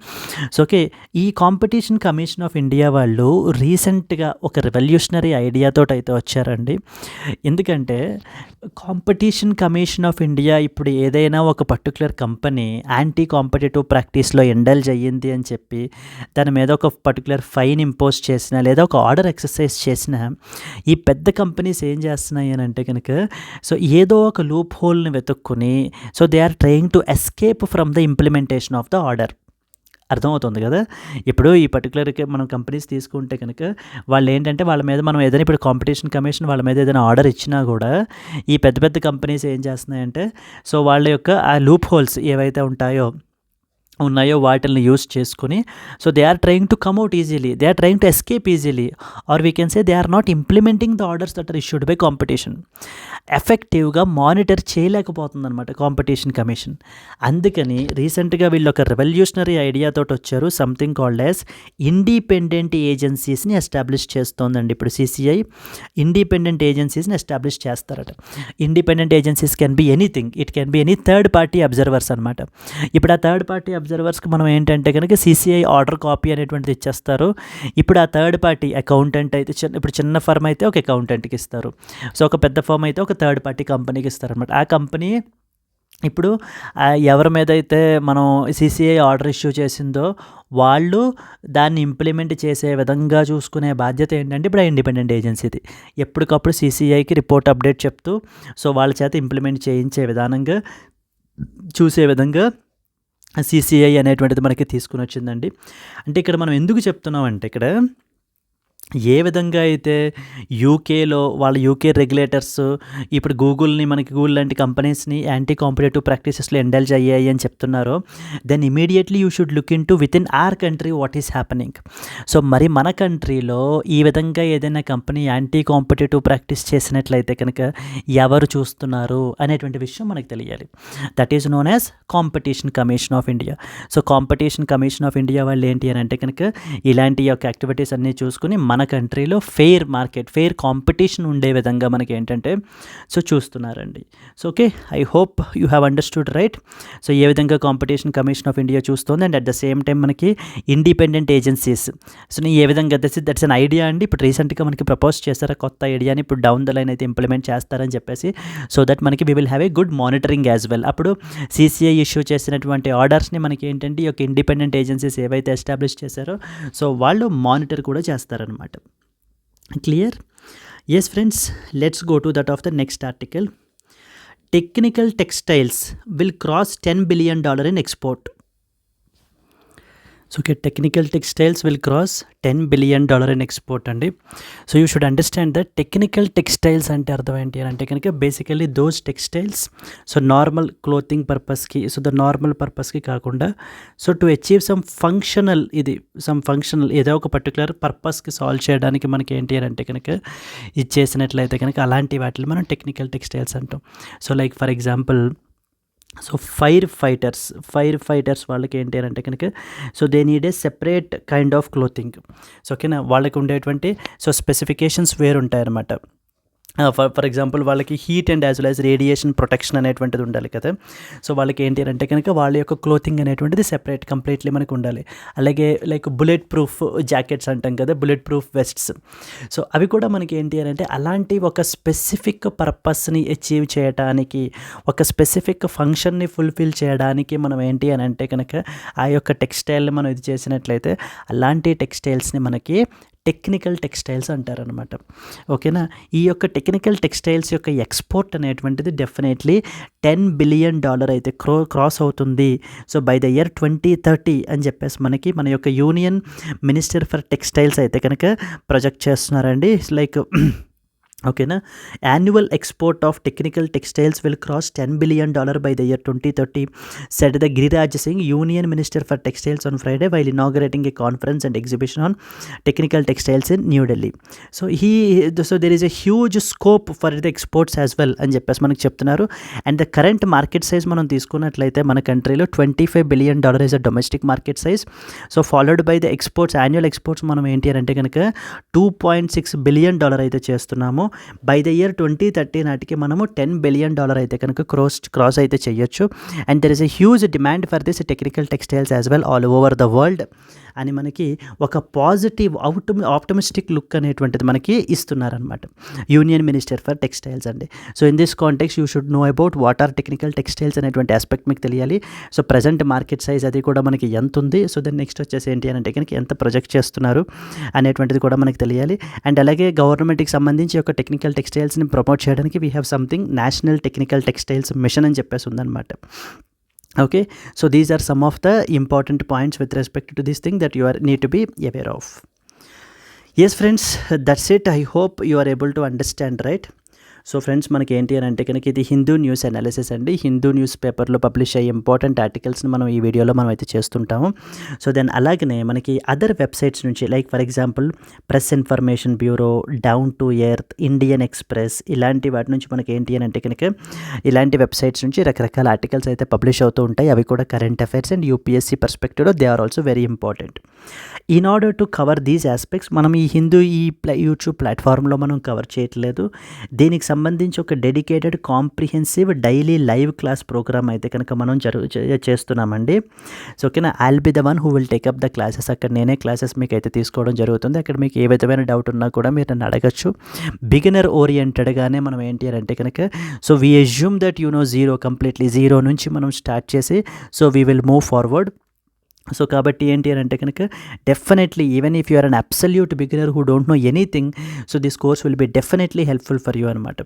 So okay, ఈ కాంపిటీషన్ కమిషన్ ఆఫ్ ఇండియా వాళ్ళు రీసెంట్గా ఒక రెవల్యూషనరీ ఐడియాతో అయితే వచ్చారండి. ఎందుకంటే కాంపిటీషన్ కమిషన్ ఆఫ్ ఇండియా ఇప్పుడు ఏదైనా ఒక పర్టికులర్ కంపెనీ యాంటీ కాంపిటేటివ్ ప్రాక్టీస్లో ఇండల్జ్ అయ్యింది అని చెప్పి దాని మీద ఒక పర్టికులర్ ఫైన్ ఇంపోజ్ చేసిన లేదా ఒక ఆర్డర్ ఎక్సర్సైజ్ చేసిన ఈ పెద్ద కంపెనీస్ ఏం చేస్తున్నాయి అని అంటే కనుక సో ఏదో ఒక లూప్ హోల్ని వెతుక్కుని so they are trying to escape from the implementation of the order. అర్థమవుతుంది కదా. ఇప్పుడు ఈ పర్టికులర్గా మనం కంపెనీస్ తీసుకుంటే కనుక వాళ్ళు ఏంటంటే వాళ్ళ మీద మనం ఏదైనా ఇప్పుడు కాంపిటీషన్ కమిషన్ వాళ్ళ మీద ఏదైనా ఆర్డర్ ఇచ్చినా కూడా ఈ పెద్ద పెద్ద కంపెనీస్ ఏం చేస్తున్నాయంటే సో వాళ్ళ యొక్క ఆ లూప్ హోల్స్ ఏవైతే ఉన్నాయో వాటిని యూస్ చేసుకుని so they are trying to come out easily, they are trying to escape easily, or we can say they are not implementing the orders that are issued by competition. ఎఫెక్టివ్గా మానిటర్ చేయలేకపోతుంది అనమాట కాంపిటీషన్ కమిషన్. అందుకని రీసెంట్గా వీళ్ళు ఒక రెవల్యూషనరీ ఐడియాతో వచ్చారు, సంథింగ్ కాల్డ్ యాజ్ ఇండిపెండెంట్ ఏజెన్సీస్ని ఎస్టాబ్లిష్ చేస్తోందండి. ఇప్పుడు సిసిఐ ఇండిపెండెంట్ ఏజెన్సీస్ని ఎస్టాబ్లిష్ చేస్తారట. Independent agencies can be anything, it can be any third party observers అనమాట. ఇప్పుడు ఆ థర్డ్ పార్టీ అబ్జర్వర్స్కి మనం ఏంటంటే కనుక సిసిఐ ఆర్డర్ కాపీ అనేటువంటిది ఇచ్చేస్తారు. ఇప్పుడు ఆ థర్డ్ పార్టీ అకౌంటెంట్ అయితే ఇప్పుడు చిన్న ఫర్మ్ అయితే ఒక అకౌంటెంట్కి ఇస్తారు, సో ఒక పెద్ద ఫర్మ్ అయితే ఒక థర్డ్ పార్టీ కంపెనీకి ఇస్తారనమాట. ఆ కంపెనీ ఇప్పుడు ఎవరి మీద అయితే మనం సిసిఐ ఆర్డర్ ఇష్యూ చేసిందో వాళ్ళు దాన్ని ఇంప్లిమెంట్ చేసే విధంగా చూసుకునే బాధ్యత ఏంటంటే ఇప్పుడు ఆ ఇండిపెండెంట్ ఏజెన్సీది. ఎప్పటికప్పుడు సిసిఐకి రిపోర్ట్ అప్డేట్ చెప్తూ సో వాళ్ళ చేత ఇంప్లిమెంట్ చేయించే విధానంగా చూసే విధంగా సిసిఐ అనేటువంటిది మనకి తీసుకుని వచ్చిందండి. అంటే ఇక్కడ మనం ఎందుకు చెప్తున్నాం అంటే ఇక్కడ ఏ విధంగా అయితే యూకేలో వాళ్ళ యూకే రెగ్యులేటర్స్ ఇప్పుడు మనకి గూగుల్ లాంటి కంపెనీస్ని యాంటీ కాంపిటేటివ్ ప్రాక్టీసెస్లో ఇండల్జ్ అయ్యాయి అని చెప్తున్నారో then immediately you should look into within our country what is happening. So మరి మన కంట్రీలో ఈ విధంగా ఏదైనా కంపెనీ యాంటీ కాంపిటేటివ్ ప్రాక్టీస్ చేసినట్లయితే కనుక ఎవరు చూస్తున్నారు అనేటువంటి విషయం మనకు తెలియాలి. That is known as competition commission of India. So competition commission of India వాళ్ళు ఏంటి అని అంటే కనుక ఇలాంటి యొక్క యాక్టివిటీస్ అన్నీ చూసుకుని మన మన కంట్రీలో ఫెయిర్ కాంపిటీషన్ ఉండే విధంగా మనకి ఏంటంటే సో చూస్తున్నారండి. So okay, I hope you have understood right. So ఏ విధంగా కాంపిటీషన్ కమిషన్ ఆఫ్ ఇండియా చూస్తుంది and at the same time మనకి ఇండిపెండెంట్ ఏజెన్సీస్ సో ఏ విధంగా దట్స్ అన్ ఐడియా అండి. ఇప్పుడు రీసెంట్గా మనకి ప్రపోజ్ చేస్తారా కొత్త ఐడియాని, ఇప్పుడు డౌన్ ద లైన్ అయితే ఇంప్లిమెంట్ చేస్తారని చెప్పేసి, సో దట్ మనకి we will have a good monitoring as well. అప్పుడు CCI ఇష్యూ చేసినటువంటి ఆర్డర్స్ని మనకి ఏంటంటే ఈ యొక్క ఇండిపెండెంట్ ఏజెన్సీస్ ఏవైతే ఎస్టాబ్లిష్ చేశారో సో వాళ్ళు మానిటర్ కూడా చేస్తారనమాట. Clear? Yes friends, let's go to that of the next article. Technical textiles will cross $10 billion in export. So okay, technical textiles will cross $10 billion in export అండి. So you should understand that technical textiles అంటే అర్థం ఏంటి అని అంటే కనుక basically those textiles so normal clothing పర్పస్కి సో ద నార్మల్ పర్పస్కి కాకుండా so to achieve some functional ఏదో ఒక పర్టికులర్ పర్పస్కి సాల్వ్ చేయడానికి మనకి ఏంటి అని అంటే కనుక ఇది చేసినట్లయితే కనుక అలాంటి వాటిని మనం టెక్నికల్ టెక్స్టైల్స్ అంటాం. So like for example so fire fighters వాళ్ళకి ఏంటి అని అంటే కనుక so they need a separate kind of clothing. So ఓకేనా, వాళ్ళకి ఉండేటువంటి సో స్పెసిఫికేషన్స్ వేరు ఉంటాయన్నమాట. ఫర్ ఎగ్జాంపుల్ వాళ్ళకి heat and as well as radiation protection అనేటువంటిది ఉండాలి కదా. సో వాళ్ళకి ఏంటి అంటే కనుక వాళ్ళ యొక్క క్లోతింగ్ అనేటువంటిది సెపరేట్ కంప్లీట్లీ మనకు ఉండాలి. అలాగే లైక్ బుల్లెట్ ప్రూఫ్ జాకెట్స్ అంటాం కదా, బుల్లెట్ ప్రూఫ్ వెస్ట్స్. సో అవి కూడా మనకి ఏంటి అంటే అలాంటి ఒక స్పెసిఫిక్ పర్పస్ని అచీవ్ చేయడానికి, ఒక స్పెసిఫిక్ ఫంక్షన్ని ఫుల్ఫిల్ చేయడానికి మనం ఏంటి అని అంటే కనుక ఆ యొక్క టెక్స్టైల్ని మనం ఇది చేసినట్లయితే అలాంటి టెక్స్టైల్స్ని మనకి టెక్నికల్ టెక్స్టైల్స్ అంటారనమాట. ఓకేనా, ఈ యొక్క టెక్నికల్ టెక్స్టైల్స్ యొక్క ఎక్స్పోర్ట్ అనేటువంటిది డెఫినెట్లీ $10 billion అయితే క్రాస్ అవుతుంది. సో బై ద ఇయర్ 2030 అని చెప్పేసి మనకి మన యొక్క యూనియన్ మినిస్టర్ ఫర్ టెక్స్టైల్స్ అయితే కనుక ప్రొజెక్ట్ చేస్తున్నారండి. లైక్ ఓకేనా, annual export of technical textiles will cross $10 billion by the year 2030 said the Giriraj Singh, union minister for textiles on Friday while inaugurating A conference and exhibition on technical textiles in New Delhi. So there is a huge scope for the exports as well అని చెప్పేసి మనకు చెప్తున్నారు. And the current market size మనం తీసుకున్నట్లయితే మన కంట్రీలో $25 billion is a domestic market size. So followed by the exports, annual exports మనం ఏంటి అంటే కనుక $2.6 billion అయితే చేస్తున్నాము. బై ద ఇయర్ 2030 నాటికి మనము $10 billion అయితే కనుక క్రాస్ అయితే చేయొచ్చు. And there is a huge demand for this technical textiles as well all over the world అని మనకి ఒక పాజిటివ్ ఆప్టమిస్టిక్ లుక్ అనేటువంటిది మనకి ఇస్తున్నారనమాట యూనియన్ మినిస్టర్ ఫర్ టెక్స్టైల్స్ అండి. So in this context you should know about what are technical textiles అనేటువంటి ఆస్పెక్ట్ మీకు తెలియాలి. సో ప్రజెంట్ మార్కెట్ సైజ్ అది కూడా మనకి ఎంత ఉంది, సో దెన్ నెక్స్ట్ వచ్చేసి ఏంటి అంటే కనుక ఎంత ప్రొజెక్ట్ చేస్తున్నారు అనేటువంటిది కూడా మనకి తెలియాలి. అండ్ అలాగే గవర్నమెంట్కి సంబంధించి ఒక టెక్నికల్ టెక్స్టైల్స్ని ప్రమోట్ చేయడానికి we have something National Technical Textiles Mission అని చెప్పేసి ఉందన్నమాట. Okay, so these are some of the important points with respect to this thing that you need to be aware of. Yes friends, that's it. I hope you are able to understand, right? So friends మనకి ఏంటి అని అంటే కనుక ఇది హిందూ న్యూస్ అనాలిసిస్ అండి. హిందూ న్యూస్ పేపర్లో పబ్లిష్ అయ్యే ఇంపార్టెంట్ ఆర్టికల్స్ని మనం ఈ వీడియోలో మనం అయితే చేస్తుంటాము. సో దెన్ అలాగనే మనకి అదర్ వెబ్సైట్స్ నుంచి like for example press information bureau, down to earth, Indian express, ఇలాంటి వాటి నుంచి మనకి ఏంటి అని అంటే కనుక ఇలాంటి వెబ్సైట్స్ నుంచి రకరకాల ఆర్టికల్స్ అయితే పబ్లిష్ అవుతూ ఉంటాయి. అవి కూడా కరెంట్ అఫైర్స్ అండ్ యూపీఎస్సీ పర్స్పెక్టివ్లో they are also very important. In order to cover these aspects మనం ఈ యూట్యూబ్ ప్లాట్ఫామ్లో మనం కవర్ చేయట్లేదు. దీనికి సంబంధించి ఒక dedicated comprehensive daily live class programme అయితే కనుక మనం చేస్తున్నామండి. సో ఓకేనా, I'll be the one who will take up the classes. అక్కడ నేనే క్లాసెస్ మీకు అయితే తీసుకోవడం జరుగుతుంది. అక్కడ మీకు ఏ విధమైన డౌట్ ఉన్నా కూడా మీరు నన్ను అడగచ్చు. బిగినర్ ఓరియంటెడ్గానే మనం ఏంటి అంటే కనుక so we assume that you know completely zero నుంచి మనం స్టార్ట్ చేసి so we will move forward. So కాబట్టి ఏంటి అని అంటే కనుక definitely even if you are an absolute beginner who don't know anything, so this course will be definitely helpful for you అనమాట.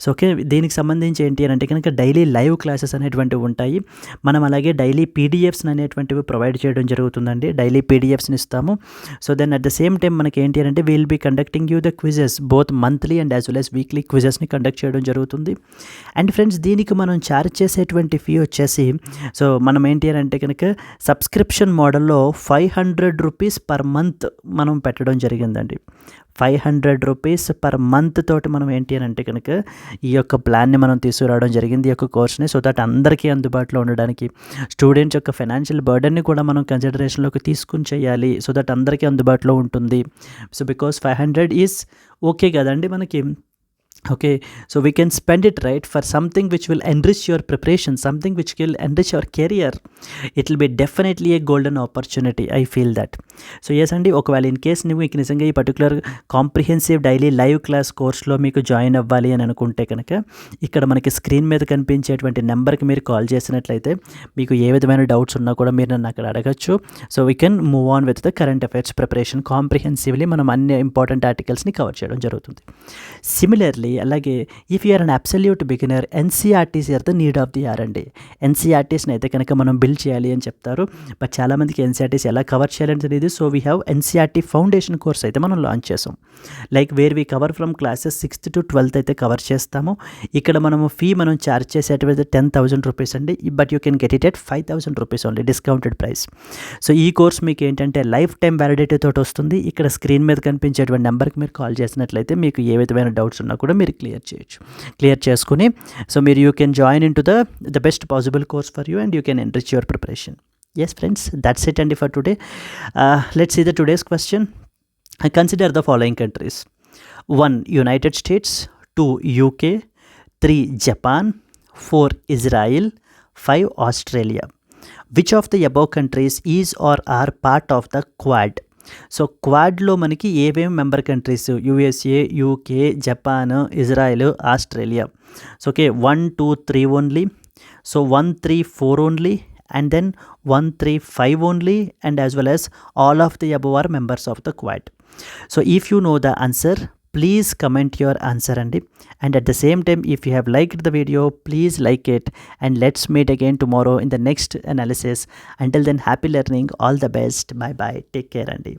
సో ఓకే, దీనికి సంబంధించి ఏంటి అని అంటే కనుక డైలీ లైవ్ క్లాసెస్ అనేటువంటివి ఉంటాయి. మనం అలాగే డైలీ పీడిఎఫ్స్ అనేటువంటివి ప్రొవైడ్ చేయడం జరుగుతుందండి. డైలీ పీడిఎఫ్స్ని ఇస్తాము. So then at the same time మనకి ఏంటి అంటే will be conducting you the quizzes, both monthly and as well as weekly క్విజెస్ని కండక్ట్ చేయడం జరుగుతుంది. అండ్ ఫ్రెండ్స్ దీనికి మనం ఛార్జ్ చేసేటువంటి ఫీ వచ్చేసి సో మనం ఏంటి అని అంటే కనుక సబ్స్క్రిప్షన్ సబ్స్క్రిప్షన్ మోడల్లో 500 రూపీస్ పర్ మంత్ మనం పెట్టడం జరిగిందండి. 500 రూపీస్ పర్ మంత్ తోటి మనం ఏంటి అని అంటే కనుక ఈ యొక్క ప్లాన్ని మనం తీసుకురావడం జరిగింది, ఈ యొక్క కోర్స్ని. సో దట్ అందరికీ అందుబాటులో ఉండడానికి, స్టూడెంట్స్ యొక్క ఫైనాన్షియల్ బర్డన్ని కూడా మనం కన్సిడరేషన్లోకి తీసుకుని చేయాలి. సో దట్ అందరికీ అందుబాటులో ఉంటుంది. సో బికాస్ 500 ఈజ్ ఓకే కదండి మనకి. Okay, so we can spend it right for something which will enrich your preparation, something which will enrich your career. It will be definitely a golden opportunity, I feel that. So yes అండి, ఒకవేళ ఇన్ కేస్ నువ్వు మీకు నిజంగా ఈ particular comprehensive daily live class కోర్స్లో మీకు జాయిన్ అవ్వాలి అని అనుకుంటే కనుక ఇక్కడ మనకి స్క్రీన్ మీద కనిపించేటువంటి నెంబర్కి మీరు కాల్ చేసినట్లయితే మీకు ఏ విధమైన డౌట్స్ ఉన్నా కూడా మీరు నన్ను అక్కడ అడగచ్చు. So we can move on with the current affairs preparation. Comprehensively మనం అన్ని ఇంపార్టెంట్ ఆర్టికల్స్ని కవర్ చేయడం జరుగుతుంది. సిమిలర్లీ అలాగే if you're an absolute beginner, NCERTs are the need of the hour అండి. ఎన్సీఆర్టీస్ని అయితే కనుక మనం బిల్డ్ చేయాలి అని చెప్తారు, బట్ చాలామందికి ఎన్సీఆర్టీస్ ఎలా కవర్ చేయాలని తెలియదు. So we have NCERT foundation course అయితే మనం లాంచ్ చేసాం. Like where we cover from classes 6th to 12th అయితే కవర్ చేస్తాము. ఇక్కడ మనము ఫీ మనం ఛార్జ్ చేసేటువంటి 10,000 రూపీస్ అండి, but you can get it at 5,000 rupees only, discounted price. So ఈ కోర్స్ మీకు ఏంటంటే లైఫ్ టైం వ్యాలిడిటీ తోటి వస్తుంది. ఇక్కడ స్క్రీన్ మీద కనిపించేటువంటి నెంబర్కి మీరు కాల్ చేసినట్లయితే మీకు ఏ విధమైన డౌట్స్ ఉన్నా కూడా మీరు క్లియర్ చేసుకుని, సో మీరు you can join in to the best possible course for you and you can enrich your preparation. Yes friends, that's it అండి for today. Let's see the today's question. Consider the following countries. 1 United States, 2 UK, 3 Japan, 4 Israel, 5 Australia. Which of the above countries is or are part of the Quad? So క్వాడ్లో మనకి ఏవేమి member countries? USA, UK, Japan, Israel, Australia. So okay, 1, 2, 3 only. So 1, 3, 4 only, and then 1, 3, 5 only, and as well as all of the above are members of the Quad. So if you know the answer, please comment your answer and at the same time, if you have liked the video, please like it, and let's meet again tomorrow in the next analysis. Until then, happy learning, all the best, bye bye, take care Andy.